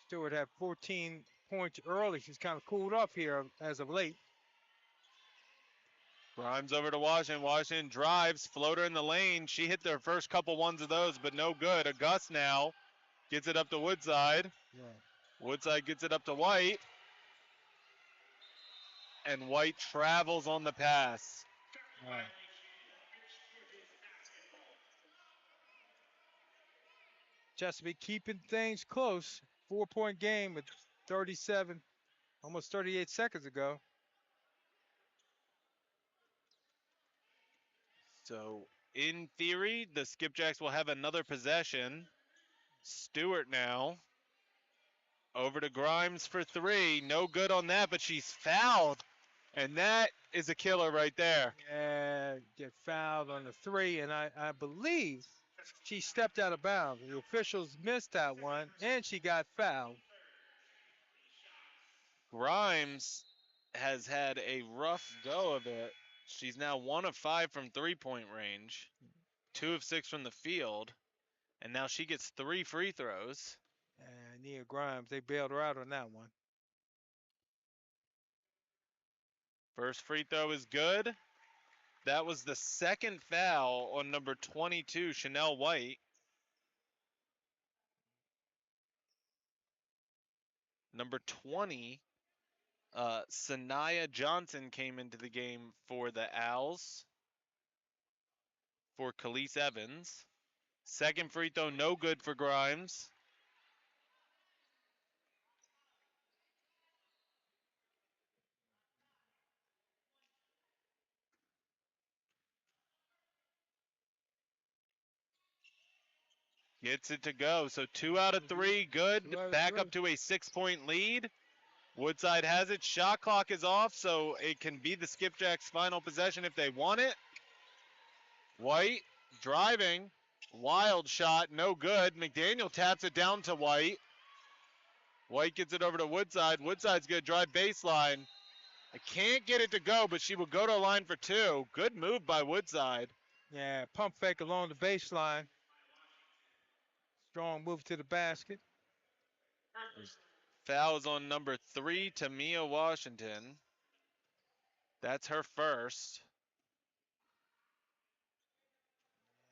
Stewart had 14 points early. She's kind of cooled off here as of late. Grimes over to Washington. Washington drives, floater in the lane. She hit their first couple ones of those, but no good. August now gets it up to Woodside. Yeah. Woodside gets it up to White. And White travels on the pass. All right. Chesapeake keeping things close. 4-point game with 37, almost 38 seconds ago. So, in theory, the Skipjacks will have another possession. Stewart now. Over to Grimes for three. No good on that, but she's fouled. And that is a killer right there. And get fouled on the three, and I believe she stepped out of bounds. The officials missed that one, and she got fouled. Grimes has had a rough go of it. She's now 1 of 5 from three-point range, 2 of 6 from the field, and now she gets 3 free throws. And Nia Grimes, they bailed her out on that one. First free throw is good. That was the second foul on number 22, Chanel White. Number 20, Sanaya Johnson came into the game for the Owls for Khalees Evans. Second free throw, no good for Grimes. Gets it to go. So 2 out of 3, good. 2 out of Back 3. up to a 6-point lead. Woodside has it. Shot clock is off, so it can be the Skipjacks' final possession if they want it. White driving. Wild shot, no good. McDaniel taps it down to White. White gets it over to Woodside. Woodside's going to drive baseline. I can't get it to go, but she will go to a line for 2. Good move by Woodside. Yeah, pump fake along the baseline. Strong move to the basket. Fouls on number 3, Tamia Washington. That's her first.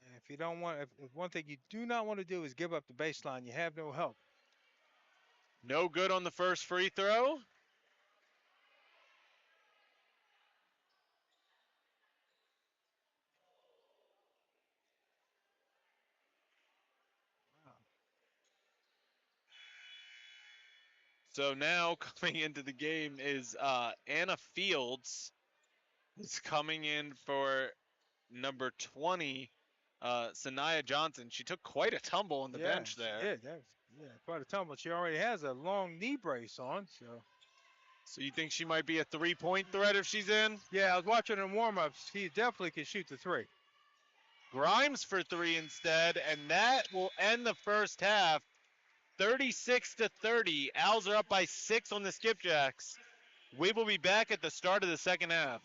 And if you don't want, if one thing you do not want to do is give up the baseline, you have no help. No good on the first free throw. So now coming into the game is Anna Fields is coming in for number 20, Sanaya Johnson. She took quite a tumble on the bench there. Yeah, quite a tumble. She already has a long knee brace on, so. So you think she might be a three-point threat if she's in? Yeah, I was watching her in warm-ups. She definitely can shoot the three. Grimes for 3 instead, and that will end the first half. 36-30. Owls are up by 6 on the Skipjacks. We will be back at the start of the second half.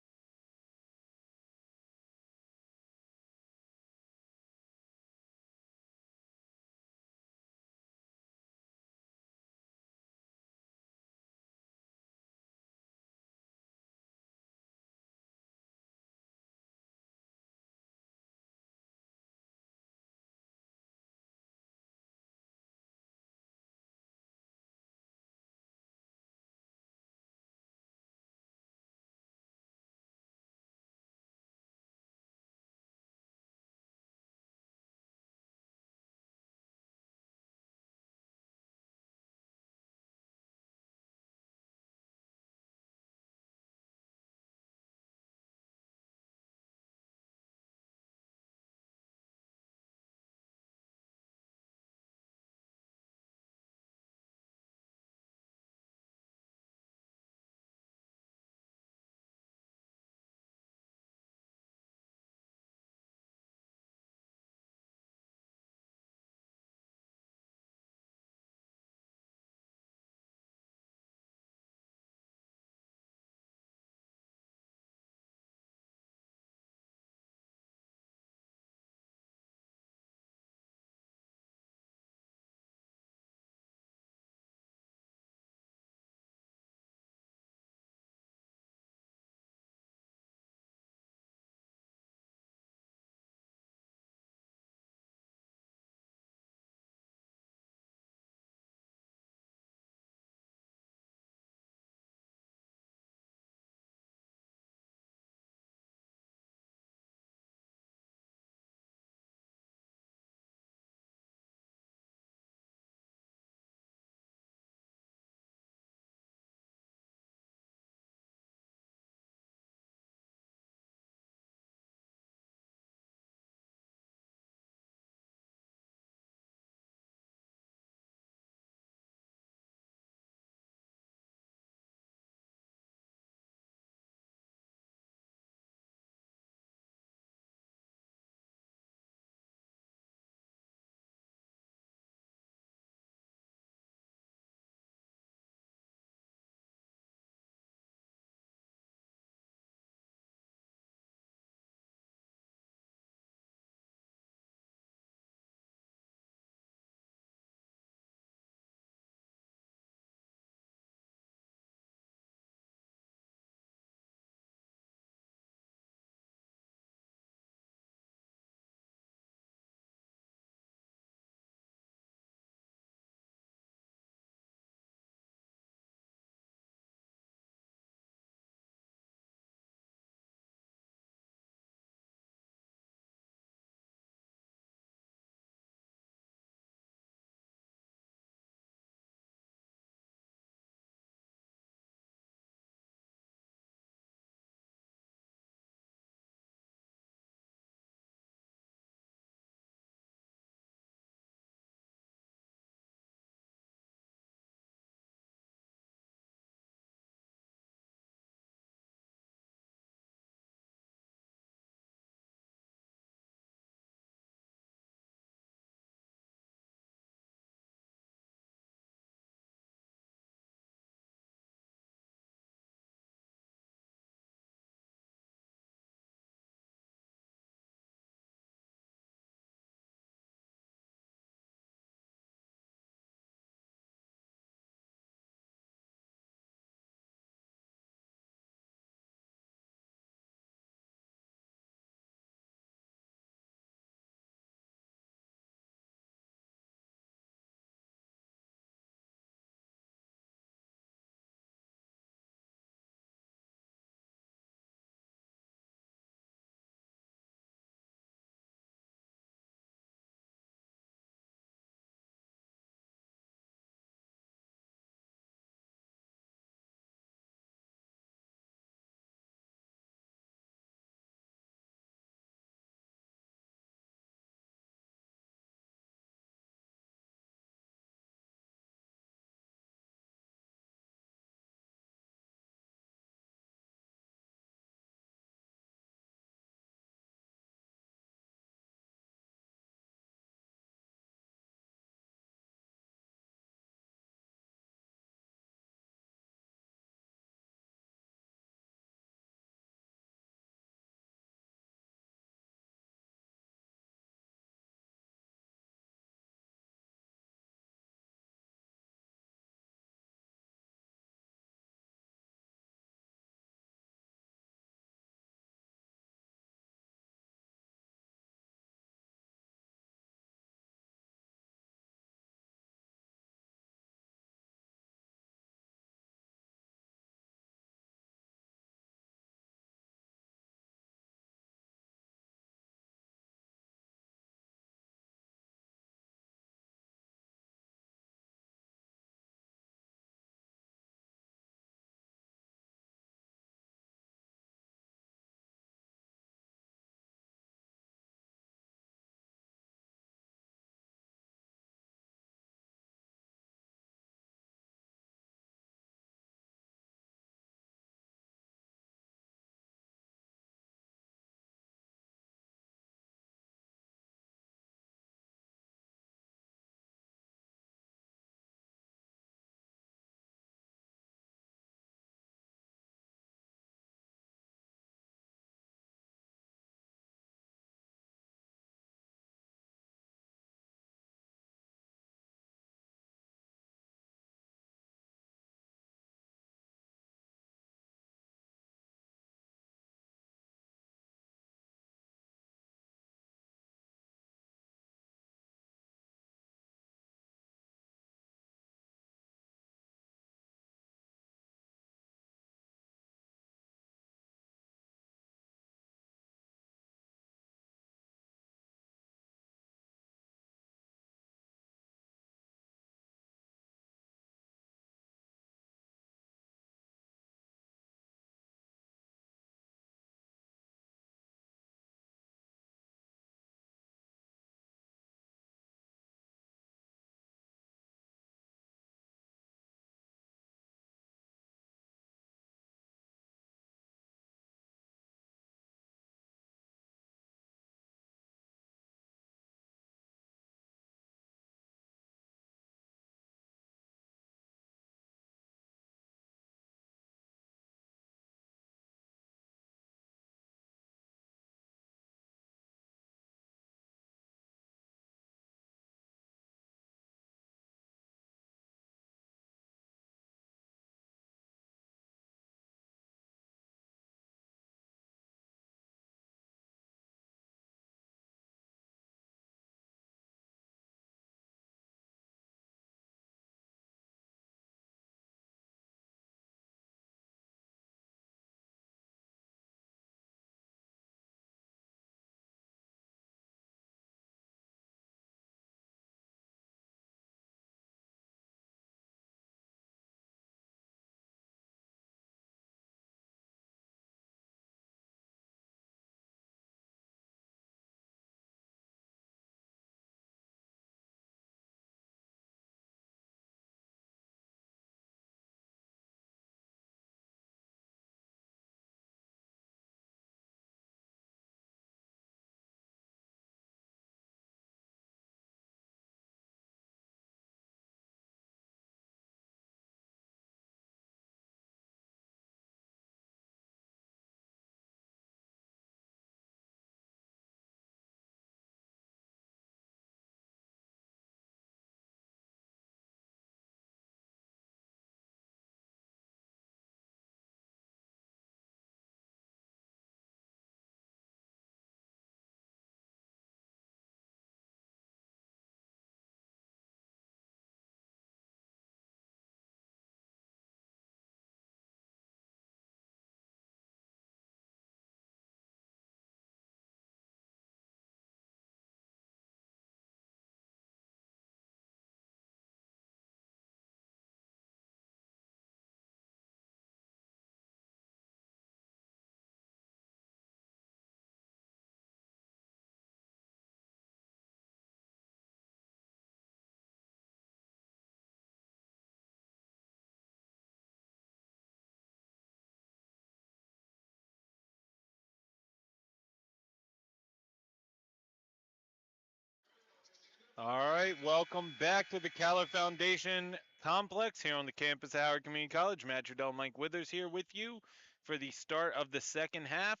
All right, welcome back to the Caller Foundation Complex here on the campus of Howard Community College. Matt Trudell, Mike Withers here with you for the start of the second half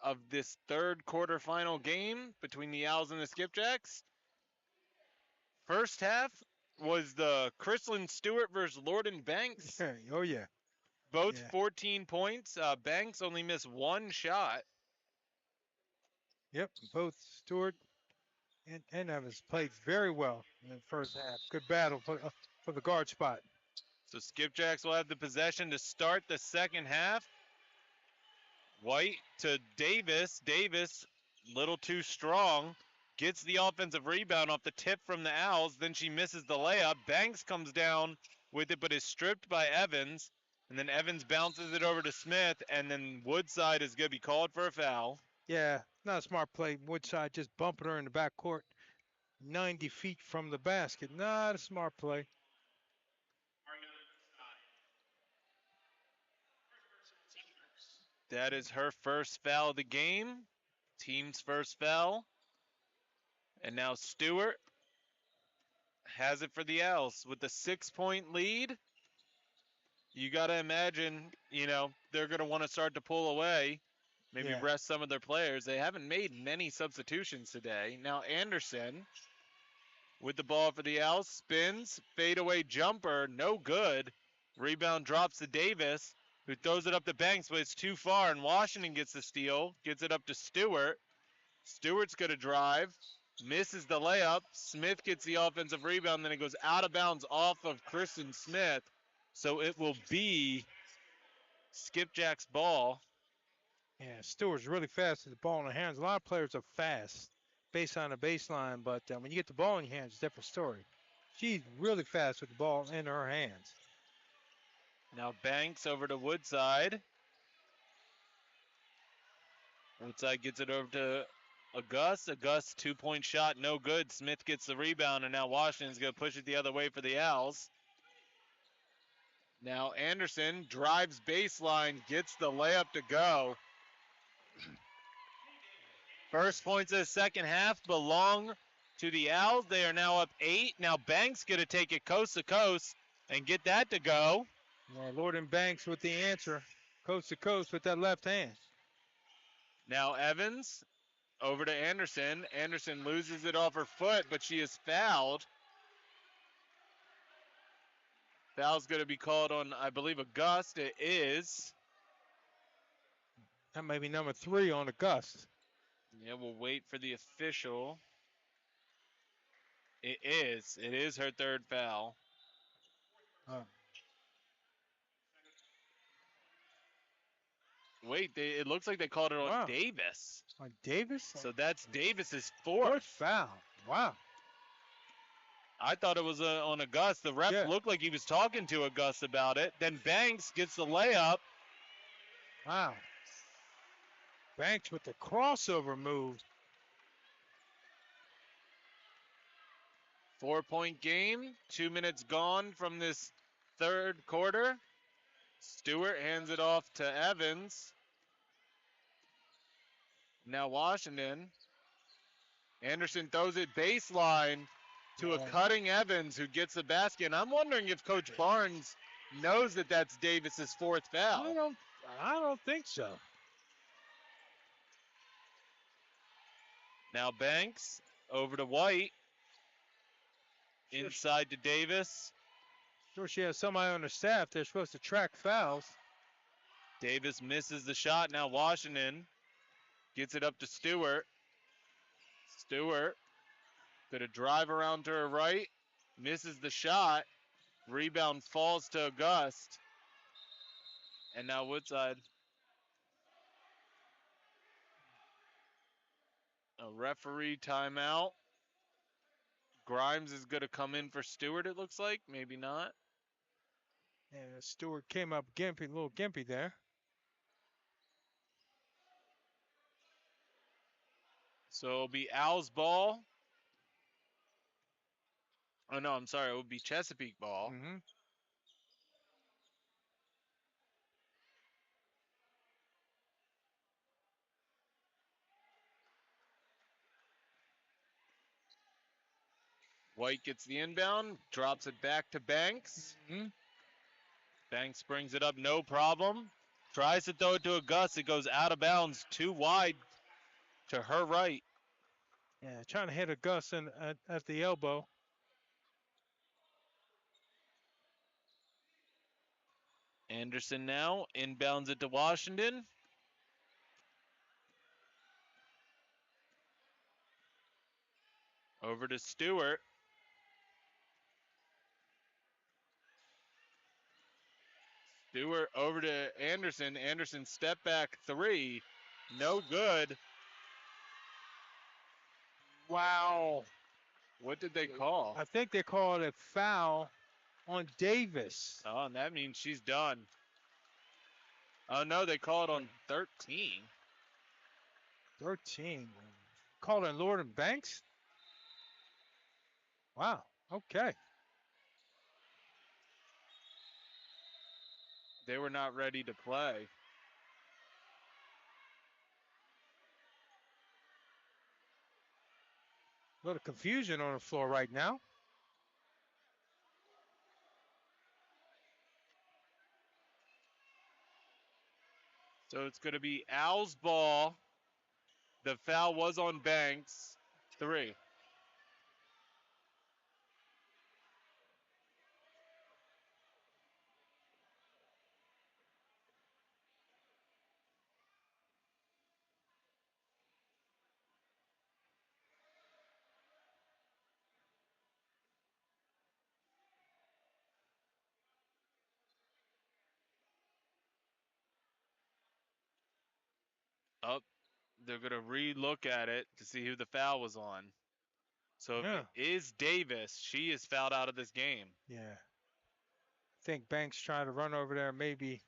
of this third quarterfinal game between the Owls and the Skipjacks. First half was the Chrisland Stewart versus Lorden Banks. Oh yeah. Both Yeah. 14 points. Banks only missed one shot. Yep. Both Stewart and Evans played very well in the first half. Good battle for the guard spot. So Skipjacks will have the possession to start the second half. White to Davis. Davis, little too strong, gets the offensive rebound off the tip from the Owls. Then she misses the layup. Banks comes down with it, but is stripped by Evans. And then Evans bounces it over to Smith, and then Woodside is going to be called for a foul. Yeah, not a smart play. Woodside just bumping her in the backcourt, 90 feet from the basket. Not a smart play. That is her first foul of the game. Team's first foul. And now Stewart has it for the Owls with a 6-point lead. You got to imagine, they're going to want to start to pull away, maybe rest some of their players. They haven't made many substitutions today. Now Anderson with the ball for the Owls, spins, fadeaway jumper, no good. Rebound drops to Davis, who throws it up to Banks, but it's too far, and Washington gets the steal, gets it up to Stewart. Stewart's going to drive, misses the layup. Smith gets the offensive rebound, then it goes out of bounds off of Kristen Smith. So it will be Skipjack's ball. Yeah, Stewart's really fast with the ball in her hands. A lot of players are fast based on the baseline, but when you get the ball in your hands, it's a different story. She's really fast with the ball in her hands. Now Banks over to Woodside. Woodside gets it over to August. August 2-point shot, no good. Smith gets the rebound, and now Washington's going to push it the other way for the Owls. Now Anderson drives baseline, gets the layup to go. First points of the second half belong to the Owls. They are now up 8. Now Banks going to take it coast to coast and get that to go. Well, Lorden Banks with the answer, coast to coast with that left hand. Now Evans over to Anderson. Anderson loses it off her foot, but she is fouled. Foul's going to be called on, I believe, August. It is. That may be number 3 on August. Yeah, we'll wait for the official. It is. It is her third foul. Wait, it looks like they called it on Davis. On Davis? So that's Davis's fourth. Fourth foul. Wow. I thought it was on August. The ref looked like he was talking to August about it. Then Banks gets the layup. Wow. Banks with the crossover move. 4-point game. 2 minutes gone from this third quarter. Stewart hands it off to Evans. Now Washington. Anderson throws it baseline to a cutting Evans who gets the basket. And I'm wondering if Coach Barnes knows that that's Davis's fourth foul. I don't think so. Now Banks over to White. Inside to Davis. Sure, she has somebody on her staff. They're supposed to track fouls. Davis misses the shot. Now Washington gets it up to Stewart. Stewart going to drive around to her right. Misses the shot. Rebound falls to August. And now Woodside. A referee timeout. Grimes is going to come in for Stewart, it looks like. Maybe not. Yeah, Stewart came up gimpy, a little gimpy there. So it'll be Owls ball. Oh, no, I'm sorry. It will be Chesapeake ball. Mm-hmm. White gets the inbound, drops it back to Banks. Mm-hmm. Banks brings it up, no problem. Tries to throw it to a Gus. It goes out of bounds, too wide to her right. Yeah, trying to hit a Gus at the elbow. Anderson now inbounds it to Washington. Over to Stewart. Stewart over to Anderson. Anderson step back three. No good. Wow. What did they call? I think they called a foul on Davis. Oh, and that means she's done. Oh, no, they called on 13. 13. Called on Lord and Banks? Wow. Okay. They were not ready to play. A little confusion on the floor right now. So it's going to be Al's ball. The foul was on Banks. 3. Up. They're going to re-look at it to see who the foul was on. So if Yeah. it is Davis, she is fouled out of this game. Yeah. I think Banks trying to run over there and maybe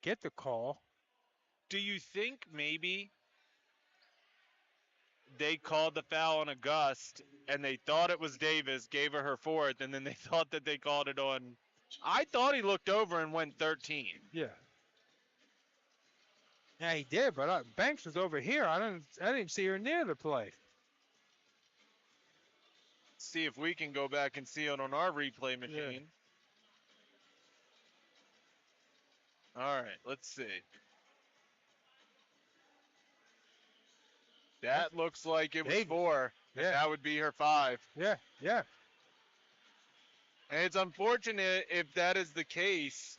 get the call. Do you think maybe they called the foul on August and they thought it was Davis, gave her 4th, and then they thought that they called it on? I thought he looked over and went 13. Yeah. Yeah, he did, but Banks was over here. I didn't see her near the play. See if we can go back and see it on our replay machine. All right, let's see. That looks like it was Davis. 4. Yeah. That would be her 5. Yeah. Yeah. And it's unfortunate if that is the case.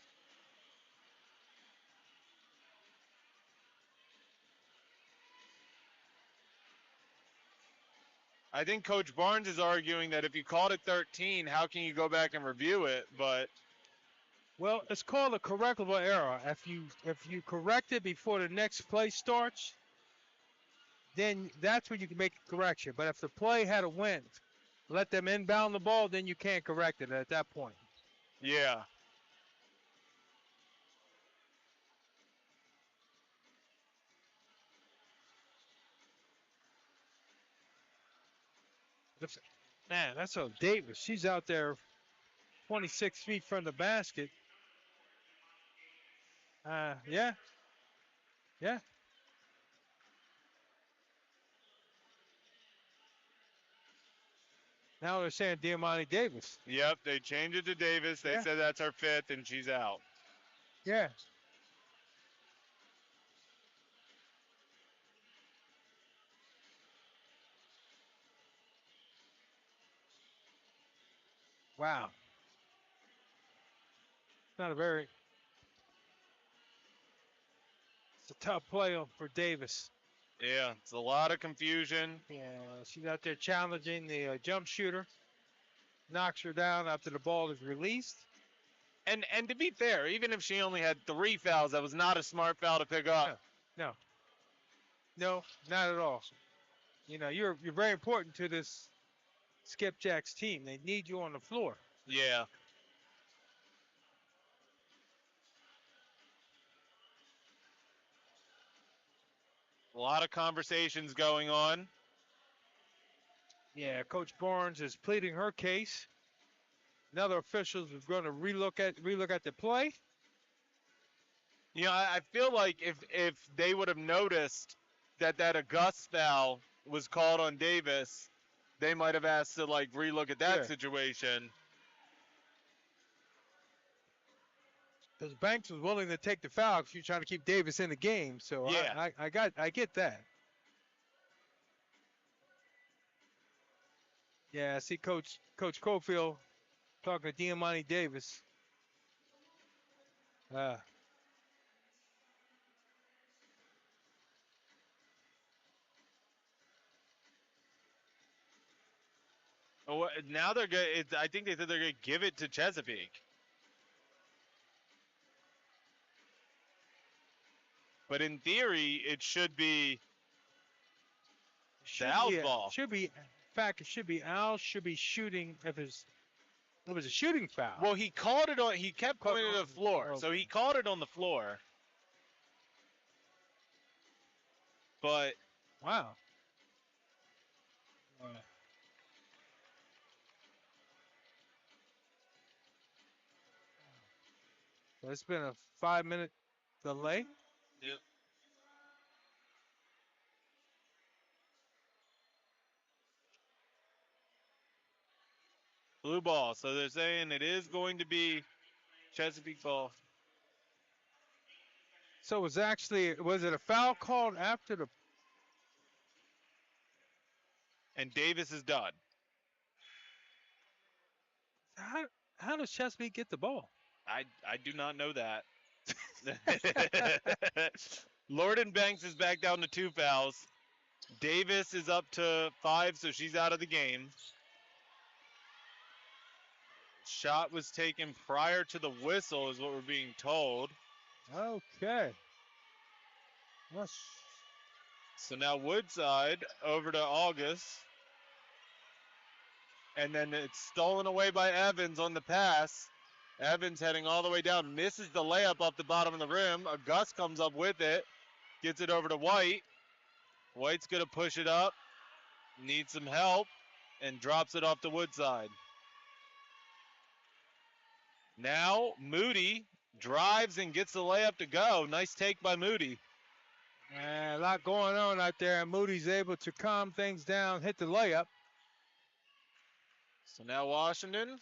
I think Coach Barnes is arguing that if you called it 13, how can you go back and review it? But Well, it's called a correctable error. If you correct it before the next play starts, then that's when you can make a correction. But if the play had a win, let them inbound the ball, then you can't correct it at that point. yeah, Man, that's a Davis. She's out there 26 feet from the basket. Yeah. Yeah. Now they're saying Diamante Davis. yep, they changed it to Davis. They Yeah. said that's her 5th, and she's out. Yeah. Wow. Not a very. It's a tough play for Davis. Yeah, it's a lot of confusion. Yeah, she's out there challenging the jump shooter. Knocks her down after the ball is released. And to be fair, even if she only had 3 fouls, that was not a smart foul to pick up. No, not at all. You know, you're very important to this Skipjack's team. They need you on the floor. Yeah. A lot of conversations going on. Yeah, Coach Barnes is pleading her case. Another official is going to relook at the play. You know, I feel like if they would have noticed that August foul was called on Davis, they might have asked to like relook at that Yeah. situation. Because Banks was willing to take the foul because you're trying to keep Davis in the game. So Yeah. I get that. Yeah, I see Coach Cofield talking to Diamante Davis. Uh, Oh, now they're good. I think they said they're going to give it to Chesapeake. But in theory, it should be the Owls ball. Should be. In fact, it should be Al should be shooting if it was a shooting foul. Well, he called it on. He kept Called pointing to on- the floor, so he called it on the floor. But Wow. So it's been a 5-minute delay. blue ball. So they're saying it is going to be Chesapeake ball. So was it a foul called after the? And Davis is done. How does Chesapeake get the ball? I do not know that. Lorden Banks is back down to 2 fouls. Davis is up to 5, so she's out of the game. Shot was taken prior to the whistle, is what we're being told. Okay. So now Woodside over to August. And then it's stolen away by Evans on the pass. Evans heading all the way down, misses the layup off the bottom of the rim. A Gus comes up with it, gets it over to White. White's going to push it up, needs some help, and drops it off to Woodside. Now Moody drives and gets the layup to go. Nice take by Moody. A lot going on out there, and Moody's able to calm things down, hit the layup. So now Washington.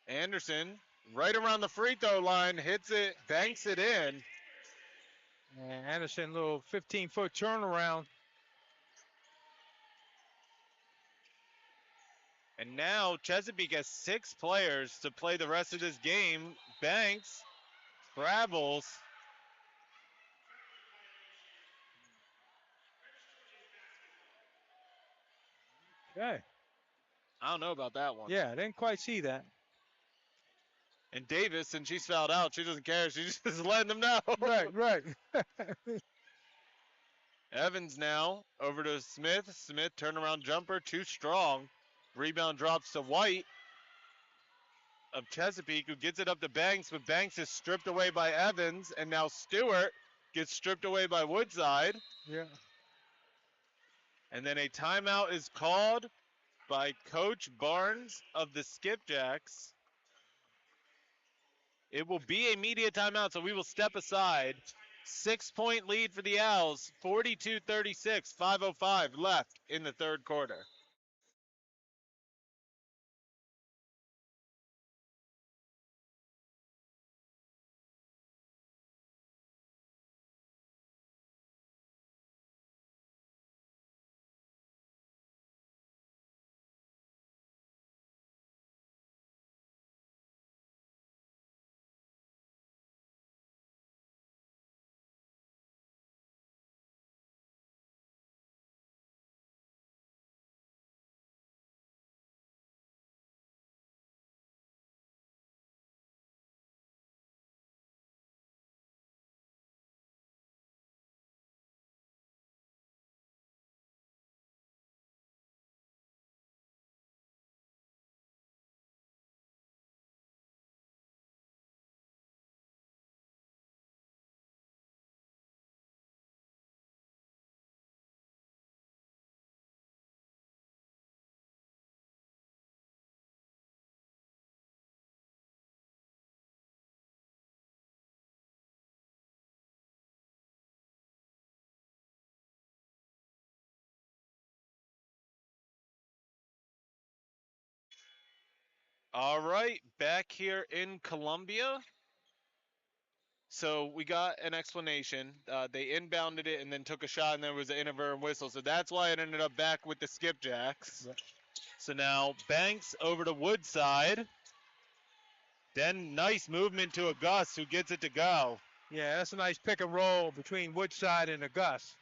Anderson, right around the free throw line, hits it, banks it in. And Anderson, little 15-foot turnaround. And now Chesapeake has 6 players to play the rest of this game. Banks travels. Okay. I don't know about that one. Yeah, I didn't quite see that. And Davis, and she's fouled out. She doesn't care. She's just letting them know. Right. Evans now over to Smith. Smith turnaround jumper, too strong. Rebound drops to White of Chesapeake, who gets it up to Banks, but Banks is stripped away by Evans, and now Stewart gets stripped away by Woodside. Yeah. And then a timeout is called by Coach Barnes of the Skipjacks. It will be a media timeout, so we will step aside. 6-point lead for the Owls, 42-36, 5:05 left in the third quarter. All right, back here in Columbia. So we got an explanation. They inbounded it and then took a shot, and there was an interference whistle. So that's why it ended up back with the skipjacks. Right. So now Banks over to Woodside. Then nice movement to Auguste, who gets it to go. Yeah, that's a nice pick and roll between Woodside and Auguste.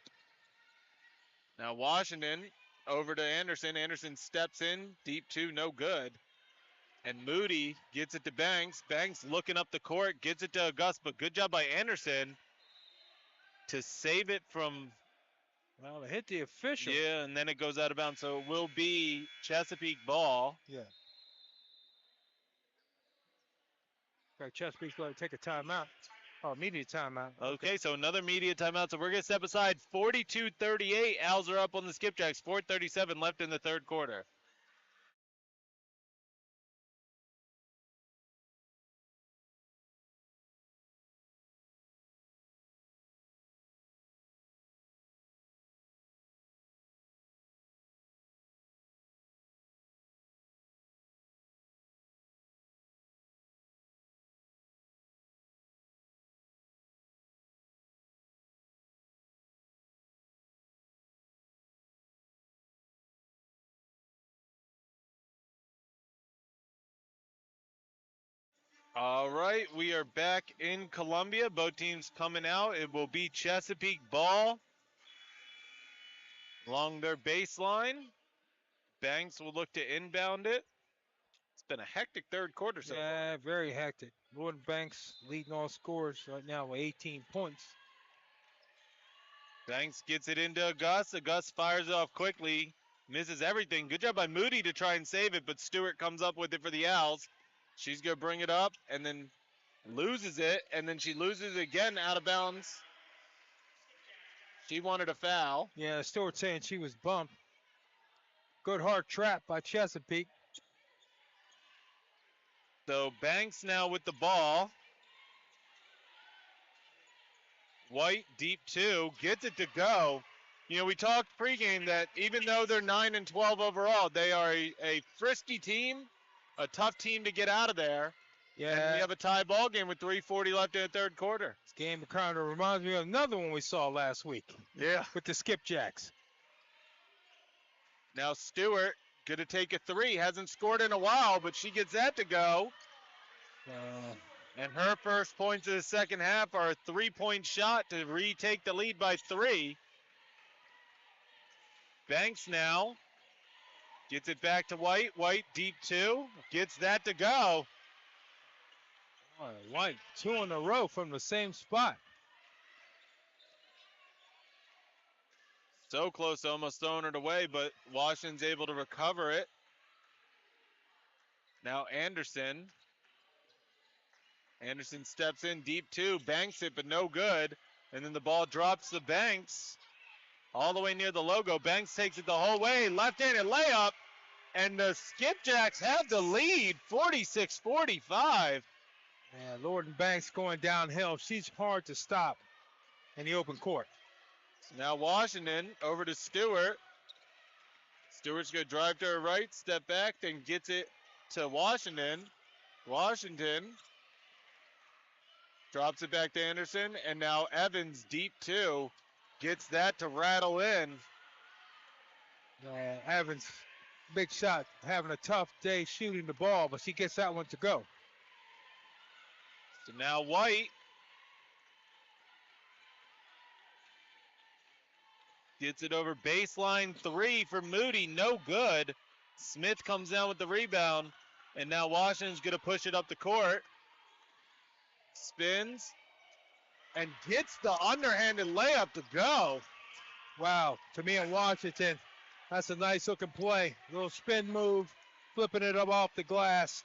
Now Washington over to Anderson. Anderson steps in, deep two, no good. And Moody gets it to Banks. Banks looking up the court, gets it to Auguste, but good job by Anderson to save it from. Well, it hit the official. Yeah, and then it goes out of bounds. So it will be Chesapeake ball. Yeah. In fact, Chesapeake's going to take a timeout. Oh, immediate timeout. Okay, so another media timeout. So we're going to step aside. 42-38. Owls are up on the Skipjacks. 4:37 left in the third quarter. All right, we are back in Columbia. Both teams coming out. It will be Chesapeake ball along their baseline. Banks will look to inbound it. It's been a hectic third quarter so far. Yeah, very hectic. Gordon Banks leading all scores right now with 18 points. Banks gets it into Auguste. Auguste fires it off quickly. Misses everything. Good job by Moody to try and save it, but Stewart comes up with it for the Owls. She's going to bring it up and then loses it, and then she loses it again out of bounds. She wanted a foul. Yeah, Stewart saying she was bumped. Good hard trap by Chesapeake. So Banks now with the ball. White deep two, gets it to go. You know, we talked pregame that even though they're 9-12 overall, they are a frisky team, a tough team to get out of there. Yeah, And we have a tie ball game with 3:40 left in the third quarter. this game kind of reminds me of another one we saw last week Yeah. with the Skipjacks. Now Stewart going to take a three. Hasn't scored in a while, but she gets that to go. And her first points of the second half are a three-point shot to retake the lead by 3. Banks now gets it back to White. White deep two. Gets that to go. White, 2 in a row from the same spot. So close to almost throwing it away, but Washington's able to recover it. Now Anderson. Anderson steps in deep two, banks it, but no good. And then the ball drops to Banks all the way near the logo. Banks takes it the whole way, left-handed layup, and the Skipjacks have the lead, 46-45. Yeah, Lorden Banks going downhill. She's hard to stop in the open court. Now Washington over to Stewart. Stewart's going to drive to her right, step back, then gets it to Washington. Washington drops it back to Anderson, and now Evans deep two gets that to rattle in. Evans, big shot, having a tough day shooting the ball, but she gets that one to go. So now White gets it over baseline three for Moody, no good. Smith comes down with the rebound, and now Washington's going to push it up the court. Spins and gets the underhanded layup to go. Wow, to me in Washington, that's a nice looking play. Little spin move, flipping it up off the glass.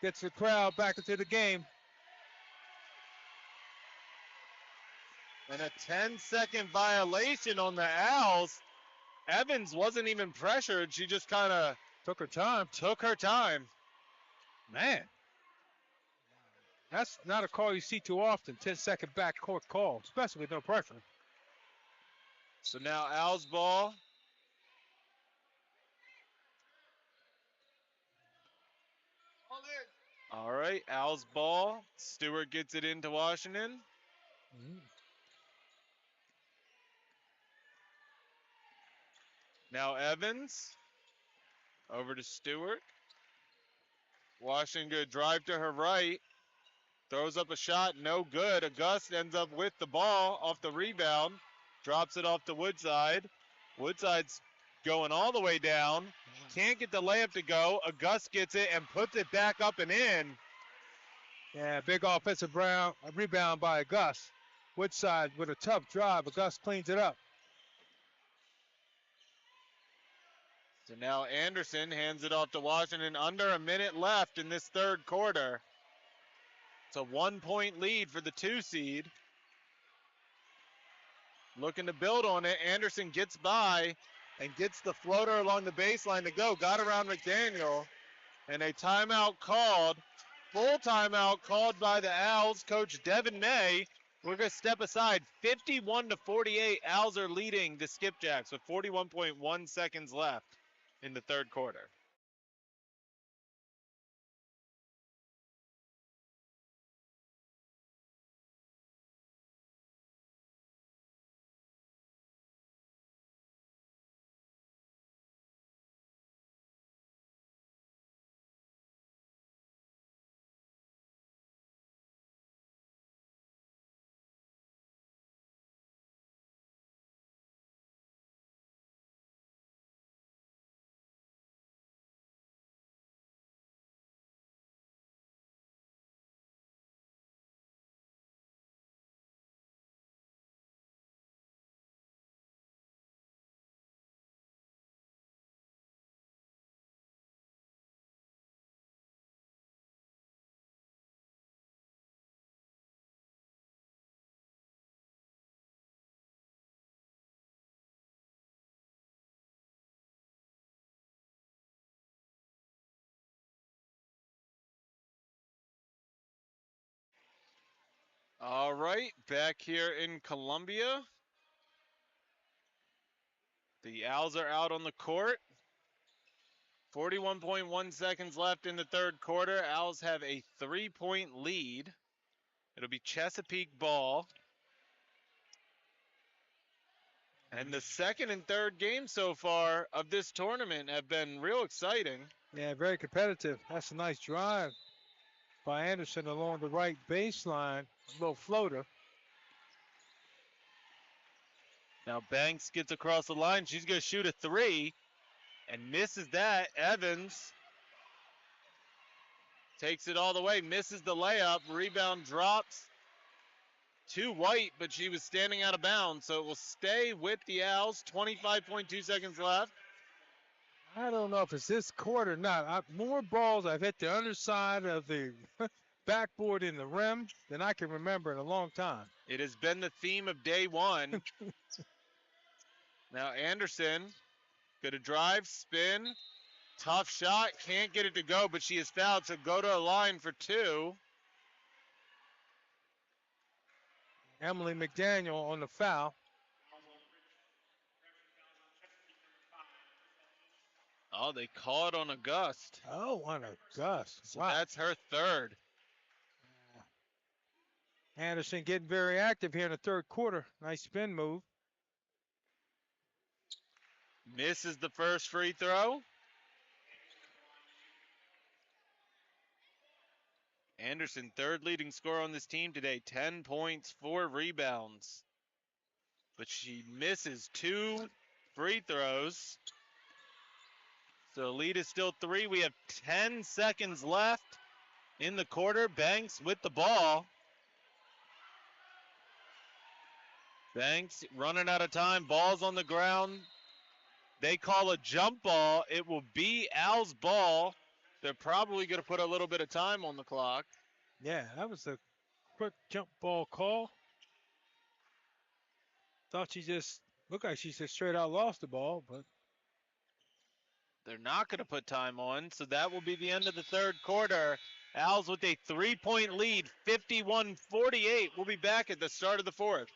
Gets the crowd back into the game. And a 10-second violation on the Owls. Evans wasn't even pressured. She just kind of Took her time. Man, that's not a call you see too often. 10-second backcourt call, especially with no pressure. So now Owls ball. All right, Al's ball. Stewart gets it into Washington. Mhm. Now Evans. Over to Stewart. Washington good drive to her right. Throws up a shot, no good. August ends up with the ball off the rebound. Drops it off to Woodside. Woodside's going all the way down. Can't get the layup to go. August gets it and puts it back up and in. Yeah, big offensive rebound by Gus. Woodside with a tough drive, but Gus cleans it up. So now Anderson hands it off to Washington. Under a minute left in this third quarter. It's a 1-point lead for the 2 seed. Looking to build on it. Anderson gets by and gets the floater along the baseline to go. Got around McDaniel. And a timeout called. Full timeout called by the Owls. Coach Devin May. We're going to step aside. 51-48. Owls are leading the Skipjacks with 41.1 seconds left in the third quarter. All right, back here in Columbia. The Owls are out on the court. 41.1 seconds left in the third quarter. Owls have a 3-point lead. It'll be Chesapeake ball. And the second and third games so far of this tournament have been real exciting. Yeah, very competitive. That's a nice drive by Anderson along the right baseline. A little floater. Now Banks gets across the line. She's going to shoot a 3 and misses that. Evans takes it all the way, misses the layup. Rebound drops to White, but she was standing out of bounds, so it will stay with the Owls. 25.2 seconds left. I don't know if it's this court or not. More balls I've hit the underside of the backboard in the rim than I can remember in a long time. It has been the theme of day one. Now Anderson, going to drive, spin, tough shot, can't get it to go, but she is fouled, so go to a line for 2. Emily McDaniel on the foul. Oh, they call it on August. Oh, on a Gus. So Wow. that's her third. Anderson getting very active here in the third quarter. Nice spin move. Misses the first free throw. Anderson, third leading scorer on this team today. 10 points, 4 rebounds. But she misses 2 free throws. So the lead is still 3. We have 10 seconds left in the quarter. Banks with the ball. Banks running out of time. Ball's on the ground. They call a jump ball. It will be Al's ball. They're probably going to put a little bit of time on the clock. Yeah, that was a quick jump ball call. Thought she just looked like she just straight out lost the ball, but They're not going to put time on, so that will be the end of the third quarter. Owls with a 3-point lead, 51-48. We'll be back at the start of the fourth.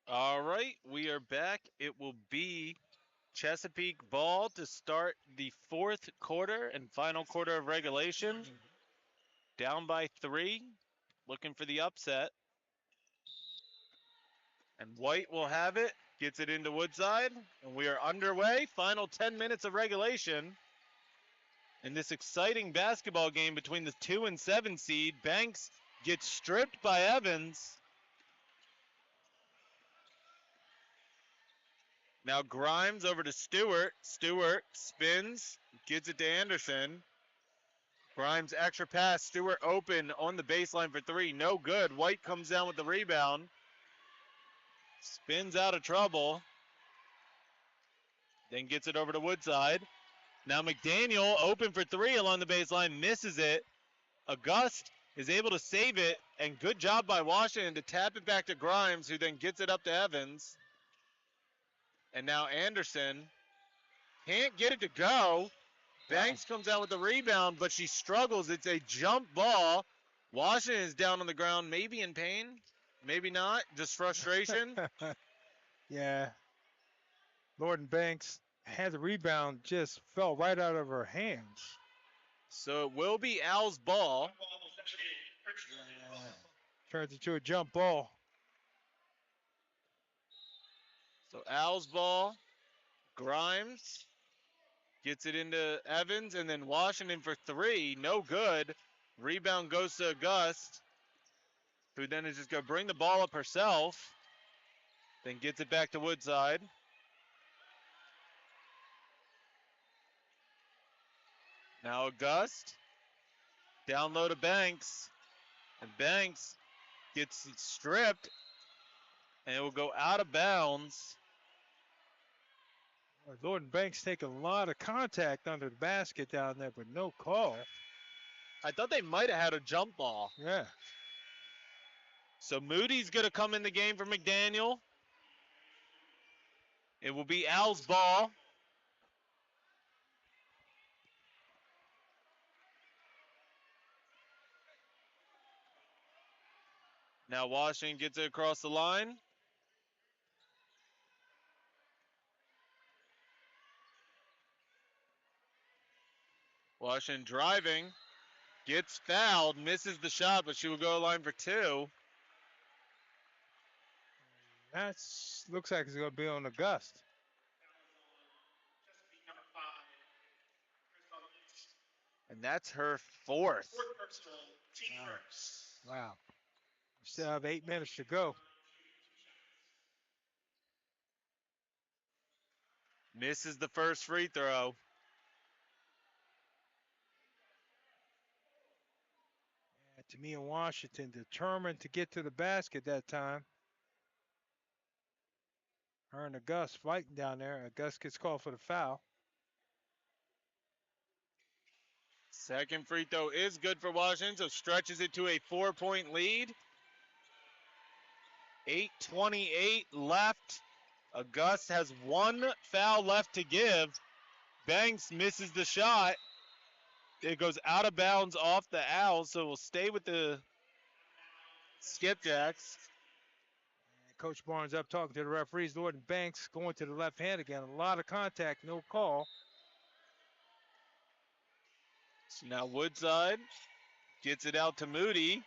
All right, we are back. It will be Chesapeake ball to start the fourth quarter and final quarter of regulation. Down by 3, looking for the upset. And White will have it, gets it into Woodside, and we are underway. Final 10 minutes of regulation. In this exciting basketball game between the 2 and 7 seed, Banks gets stripped by Evans. Now Grimes over to Stewart. Stewart spins, gives it to Anderson. Grimes extra pass. Stewart open on the baseline for 3. No good. White comes down with the rebound. Spins out of trouble. Then gets it over to Woodside. Now McDaniel open for 3 along the baseline. Misses it. August is able to save it. And good job by Washington to tap it back to Grimes, who then gets it up to Evans. And now Anderson can't get it to go. Banks comes out with the rebound, but she struggles. It's a jump ball. Washington is down on the ground, maybe in pain, maybe not, just frustration. Yeah. Lorden Banks had the rebound, just fell right out of her hands. So it will be Al's ball. Turns into a jump ball. So Al's ball. Grimes gets it into Evans, and then Washington for 3. No good. Rebound goes to August, who then is just going to bring the ball up herself. Then gets it back to Woodside. Now August. Down low to Banks. And Banks gets stripped. And it will go out of bounds. Lorden Banks taking a lot of contact under the basket down there, but no call. I thought they might have had a jump ball. Yeah. So Moody's going to come in the game for McDaniel. It will be Al's ball. Now Washington gets it across the line. Washington driving. Gets fouled. Misses the shot, but she will go to line for 2. That looks like it's going to be on August. And that's her 4th. Wow. We still have 8 minutes to go. Misses the first free throw. To me and Washington determined to get to the basket that time. Her and August fighting down there. August gets called for the foul. Second free throw is good for Washington, so stretches it to a 4-point lead. 8:28 left. August has 1 foul left to give. Banks misses the shot. It goes out of bounds off the Owls, so we'll stay with the Skipjacks. Coach Barnes up talking to the referees. Lorden Banks going to the left hand again. A lot of contact, no call. So now Woodside gets it out to Moody.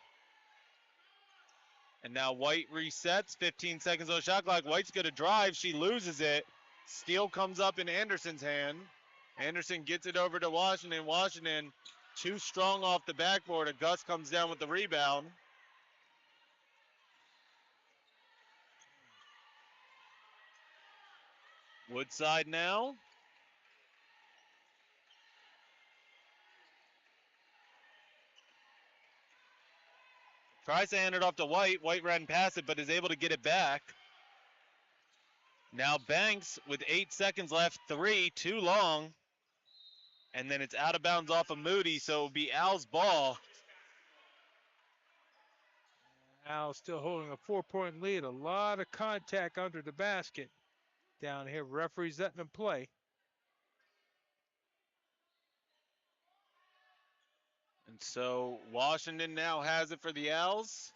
And now White resets. 15 seconds on the shot clock. White's going to drive. She loses it. Steal comes up in Anderson's hand. Anderson gets it over to Washington. Washington too strong off the backboard. August comes down with the rebound. Woodside now. Tries to hand it off to White. White ran past it, but is able to get it back. Now Banks with 8 seconds left. 3, too long. And then it's out of bounds off of Moody, so it'll be Al's ball. Al still holding a 4-point lead. A lot of contact under the basket down here. Referees letting them play. And so Washington now has it for the Owls.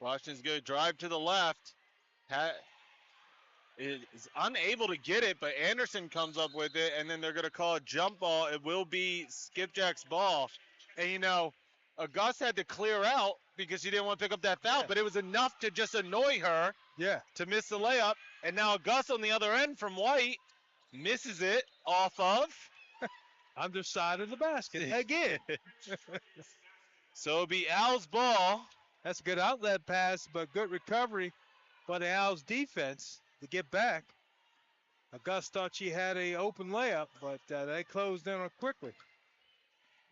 Washington's going to drive to the left. Is unable to get it, but Anderson comes up with it, and then they're going to call a jump ball. It will be Skipjack's ball. And, you know, Augusta had to clear out because she didn't want to pick up that foul, but it was enough to just annoy her to miss the layup. And now Augusta on the other end from White misses it off of underside of the basket again. So it'll be Al's ball. That's a good outlet pass, but good recovery by the Owls defense to get back. Augusta thought she had a open layup, but they closed in on it quickly.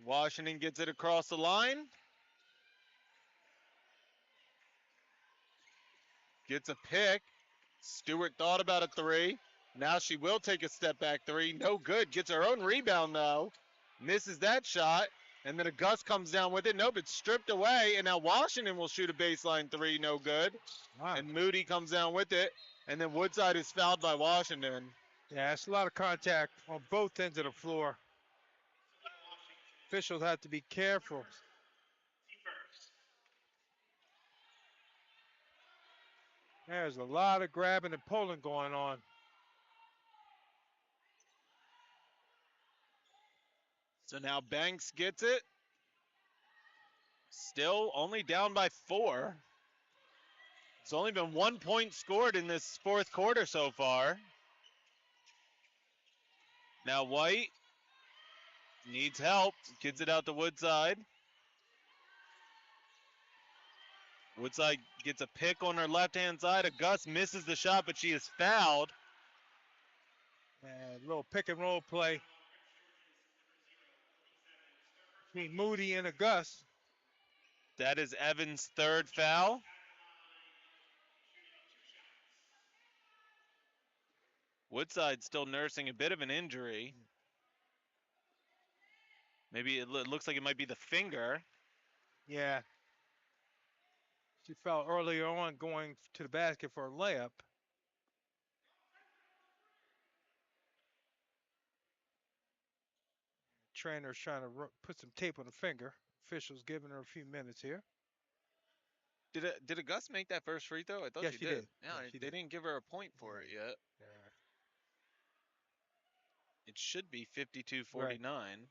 Washington gets it across the line. Gets a pick. Stewart thought about a three. Now she will take a step back three. No good. Gets her own rebound, though. Misses that shot. And then Augusta comes down with it. Nope, it's stripped away. And now Washington will shoot a baseline three. No good. Wow. And Moody comes down with it. And then Woodside is fouled by Washington. Yeah, it's a lot of contact on both ends of the floor. Officials have to be careful. There's a lot of grabbing and pulling going on. So now Banks gets it. Still only down by 4. It's only been 1 point scored in this fourth quarter so far. Now White needs help. Gets it out to Woodside. Woodside gets a pick on her left-hand side. Augusta misses the shot, but she is fouled. And a little pick and roll play between Moody and Augusta. That is Evans' third foul. Woodside still nursing a bit of an injury. Maybe it looks like it might be the finger. Yeah. She fell earlier on going to the basket for a layup. Trainer's trying to put some tape on the finger. Officials giving her a few minutes here. Did Augusta make that first free throw? I thought Yes, she she did. did. Yeah, Yes, she they did. didn't give her a point for it yet. Yeah. It should be 52-49.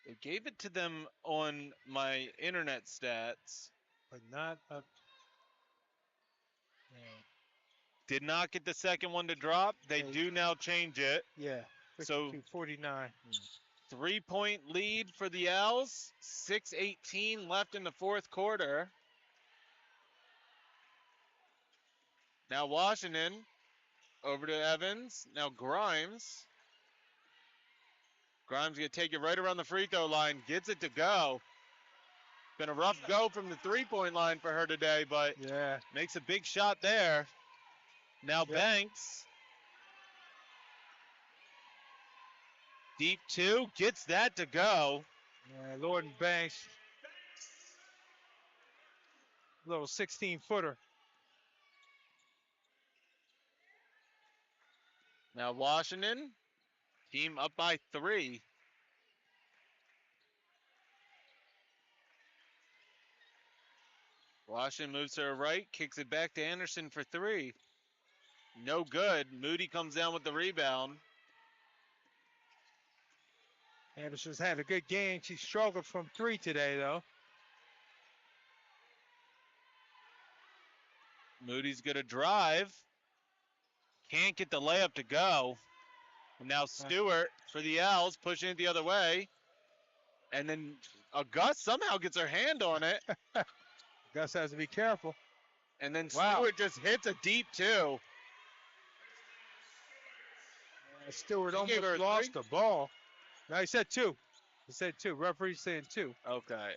They gave it to them on my internet stats. But not up. Did not get the second one to drop. They do now change it. Yeah. So 49. 3-point lead for the Owls. 6:18 left in the fourth quarter. Now Washington over to Evans. Now Grimes. Grimes going to take it right around the free throw line. Gets it to go. Been a rough go from the three-point line for her today, but makes a big shot there. Now Banks. Deep two. Gets that to go. Yeah, Lord and Banks. Little 16-footer. Now Washington. Team up by 3. Washington moves to her right, kicks it back to Anderson for 3. No good. Moody comes down with the rebound. Anderson's had a good game. She struggled from 3 today, though. Moody's going to drive. Can't get the layup to go. And now Stewart for the Owls pushing it the other way. And then Augusta somehow gets her hand on it. Gus has to be careful. And then Stewart just hits a deep 2. Stewart almost lost the ball. No, he said 2. He said 2. Referee's saying 2. Okay.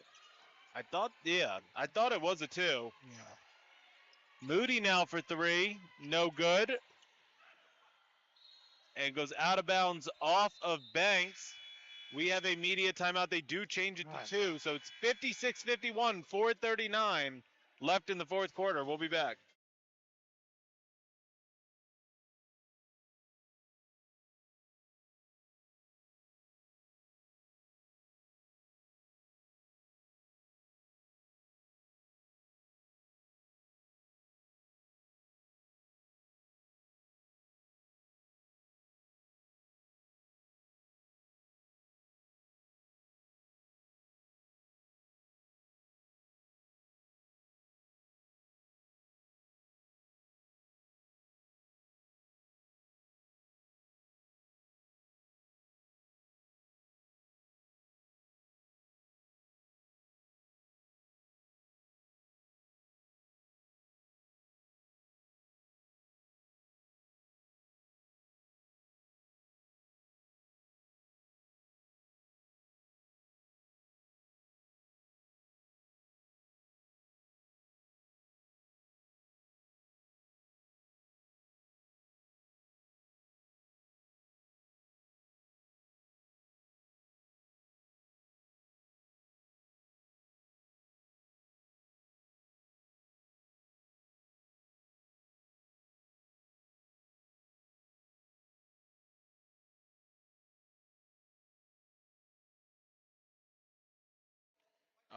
I thought it was a 2. Yeah. Moody now for 3. No good. And goes out of bounds off of Banks. We have a media timeout. They do change it to 2. So it's 56-51, 4:39 left in the fourth quarter. We'll be back.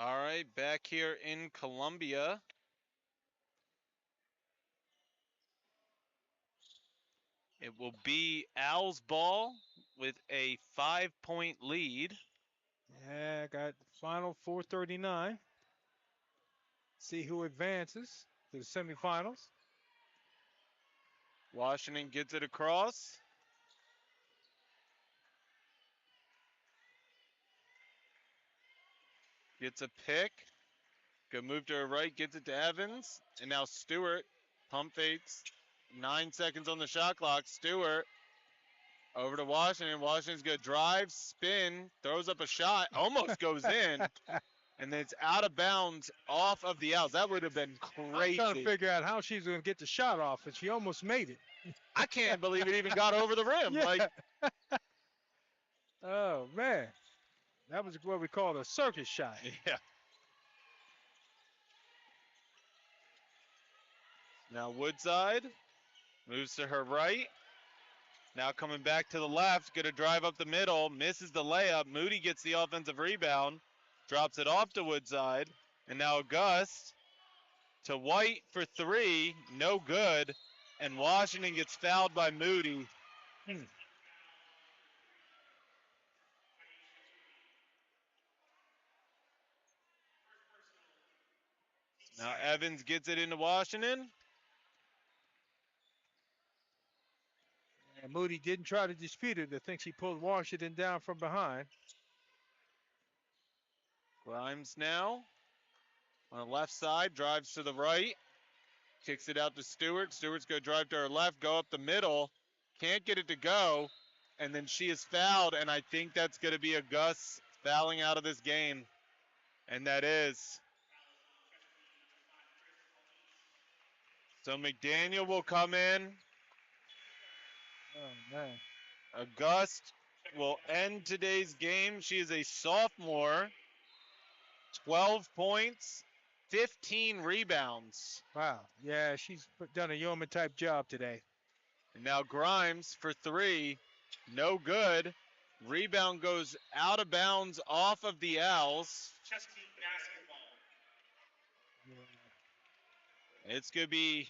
All right, back here in Columbia. It will be Al's ball with a 5-point lead. Yeah, got final 4:39. See who advances to the semifinals. Washington gets it across. Gets a pick. Good move to her right, gets it to Evans. And now Stewart pump fakes. 9 seconds on the shot clock. Stewart over to Washington. Washington's going to drive, spin, throws up a shot, almost goes in. And then it's out of bounds off of the Owls. That would have been I'm trying to crazy. figure out how she's going to get the shot off, and she almost made it. I can't believe it even got over the rim. Yeah. Like, Oh, man. That was what we call a circus shot. yeah. Now Woodside moves to her right. Now coming back to the left, going to drive up the middle, misses the layup. Moody gets the offensive rebound, drops it off to Woodside. And now Gust to White for 3, no good. And Washington gets fouled by Moody. Now Evans gets it into Washington. And Moody didn't try to dispute it. I think she pulled Washington down from behind. Grimes now on the left side, drives to the right, kicks it out to Stewart. Stewart's going to drive to her left, go up the middle, can't get it to go, and then she is fouled, and I think that's going to be a Gus fouling out of this game, and that is. So McDaniel will come in. Oh, man. August will end today's game. She is a sophomore. 12 points, 15 rebounds. Wow. Yeah, she's done a yeoman-type job today. And now Grimes for 3, no good. Rebound goes out of bounds off of the Owls. Chesapeake basketball. It's going to be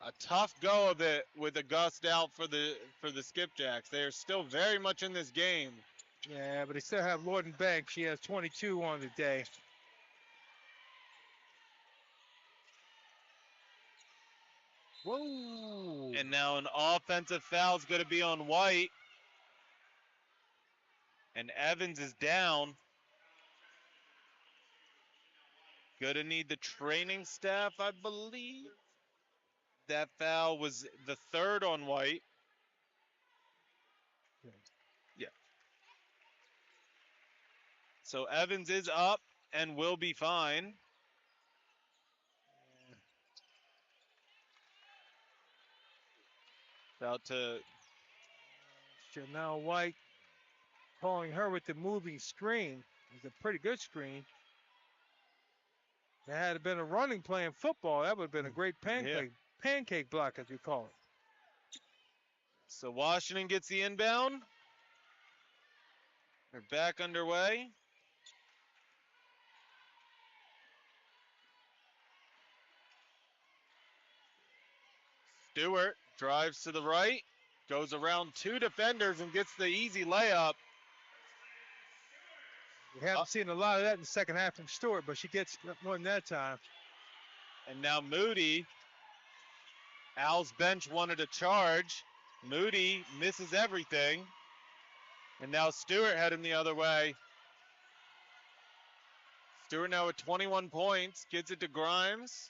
a tough go of it with August out for the Skipjacks. They are still very much in this game. Yeah, but they still have Lorden Banks. She has 22 on the day. Whoa. And now an offensive foul is going to be on White. And Evans is down. Going to need the training staff, I believe. That foul was the 3rd on White. Yeah. So Evans is up and will be fine. About to. Chanel White calling her with the moving screen. It's a pretty good screen. If it had been a running play in football, that would have been a great pancake block, as we call it. So Washington gets the inbound. They're back underway. Stewart drives to the right, goes around 2 defenders and gets the easy layup. We haven't seen a lot of that in the second half from Stewart, but she gets more than that time. And now Moody. Al's bench wanted a charge. Moody misses everything. And now Stewart heading the other way. Stewart now with 21 points. Gets it to Grimes.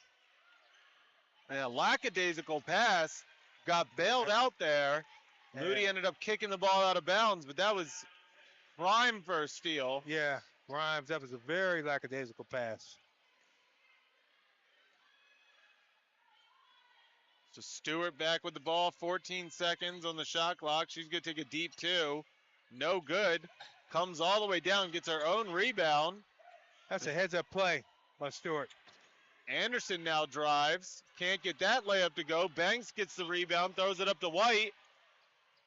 And a lackadaisical pass. Got bailed out there. Yeah. Moody ended up kicking the ball out of bounds, but that was prime for a steal. Yeah, Grimes, that was a very lackadaisical pass. So Stewart back with the ball, 14 seconds on the shot clock. She's going to take a deep 2. No good. Comes all the way down, gets her own rebound. That's a heads-up play by Stewart. Anderson now drives. Can't get that layup to go. Banks gets the rebound, throws it up to White.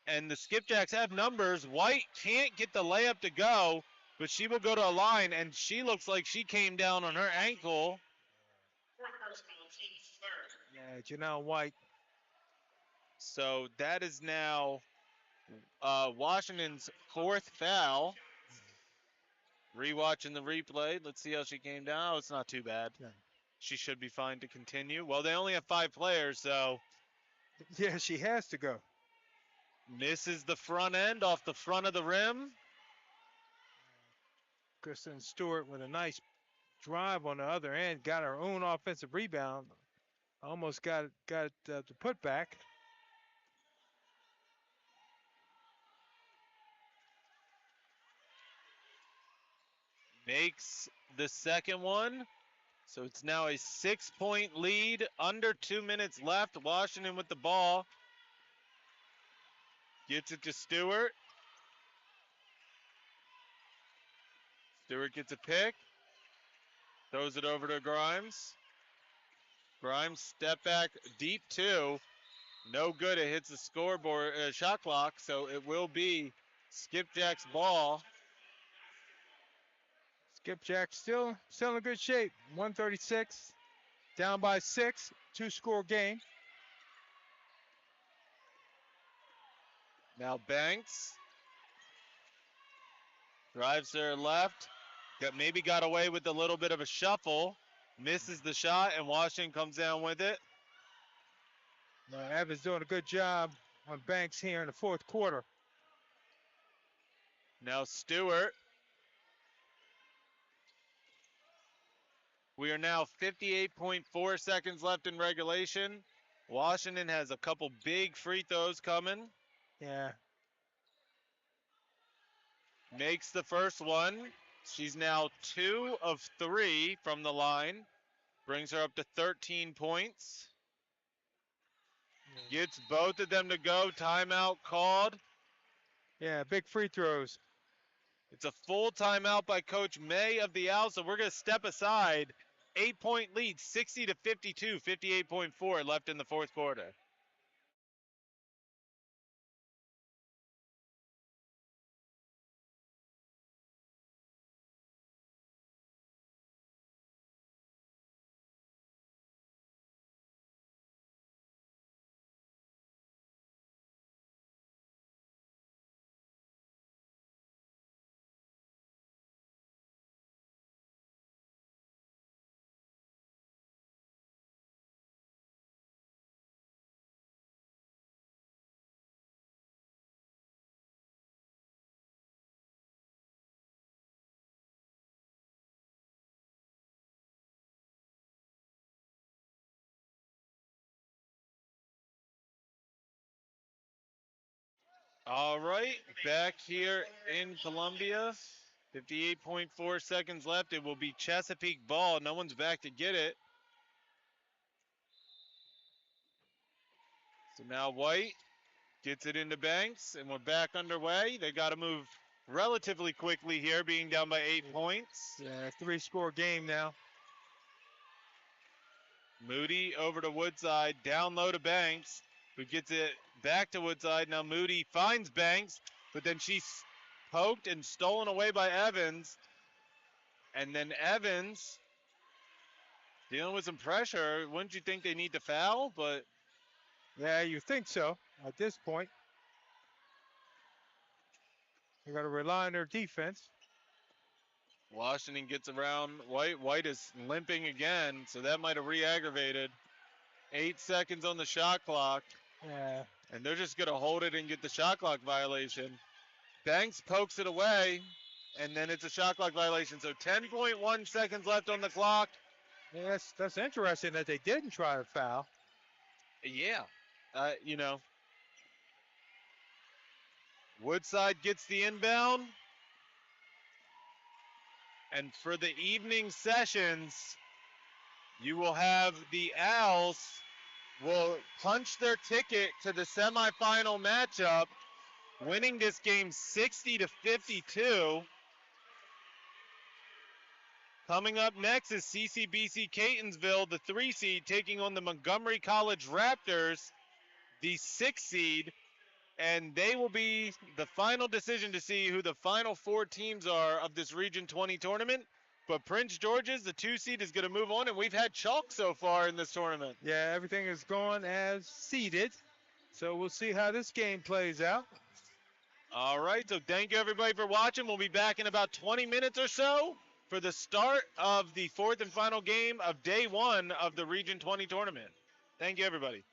And the Skipjacks have numbers. White can't get the layup to go, but she will go to a line, and she looks like she came down on her ankle. Fourth personal, team's third. Yeah, Janelle White. So that is now Washington's fourth foul. Rewatching the replay. Let's see how she came down. Oh, it's not too bad. Yeah. She should be fine to continue. Well, they only have 5 players, so Yeah, she has to go. misses the front end off the front of the rim. Kristen Stewart with a nice drive on the other end, got her own offensive rebound. Almost got the putback. Makes the second one. So it's now a 6-point lead. Under 2 minutes left. Washington with the ball. Gets it to Stewart. Stewart gets a pick. Throws it over to Grimes. Grimes step back deep 2. No good. It hits the scoreboard shot clock. So it will be Skipjack's ball. Skipjack still in good shape. 136, down by 6, 2-score game. Now Banks drives to her left. Maybe got away with a little bit of a shuffle. Misses the shot, and Washington comes down with it. Evans doing a good job on Banks here in the fourth quarter. Now Stewart. We are now 58.4 seconds left in regulation. Washington has a couple big free throws coming. Yeah. Makes the first one. She's now 2 of 3 from the line. Brings her up to 13 points. Gets both of them to go. Timeout called. Yeah, big free throws. It's a full timeout by Coach May of the Owls, so we're going to step aside. 8-point lead, 60 to 52, 58.4 left in the fourth quarter. All right, back here in Columbia. 58.4 seconds left. It will be Chesapeake ball. No one's back to get it. So now White gets it into Banks, and we're back underway. They got to move relatively quickly here, being down by 8 points. Yeah, 3-score game now. Moody over to Woodside, down low to Banks, who gets it back to Woodside. Now Moody finds Banks, but then she's poked and stolen away by Evans. And then Evans dealing with some pressure. Wouldn't you think they need to foul? But Yeah, you think so at this point. They got to rely on their defense. Washington gets around White. White is limping again, so that might have re-aggravated. 8 seconds on the shot clock. Yeah. And they're just going to hold it and get the shot clock violation. Banks pokes it away, and then it's a shot clock violation. So 10.1 seconds left on the clock. Yeah, that's interesting that they didn't try to foul. Yeah. Woodside gets the inbound. And for the evening sessions, you will have the Owls will punch their ticket to the semifinal matchup, winning this game 60 to 52. Coming up next is CCBC Catonsville, the 3 seed, taking on the Montgomery College Raptors, the 6 seed. and they will be the final decision to see who the final 4 teams are of this Region 20 tournament. But Prince George's, the 2 seed, is going to move on, and we've had chalk so far in this tournament. Yeah, everything is going as seeded. So we'll see how this game plays out. All right, so thank you everybody for watching. We'll be back in about 20 minutes or so for the start of the 4th and final game of day 1 of the Region 20 tournament. Thank you, everybody.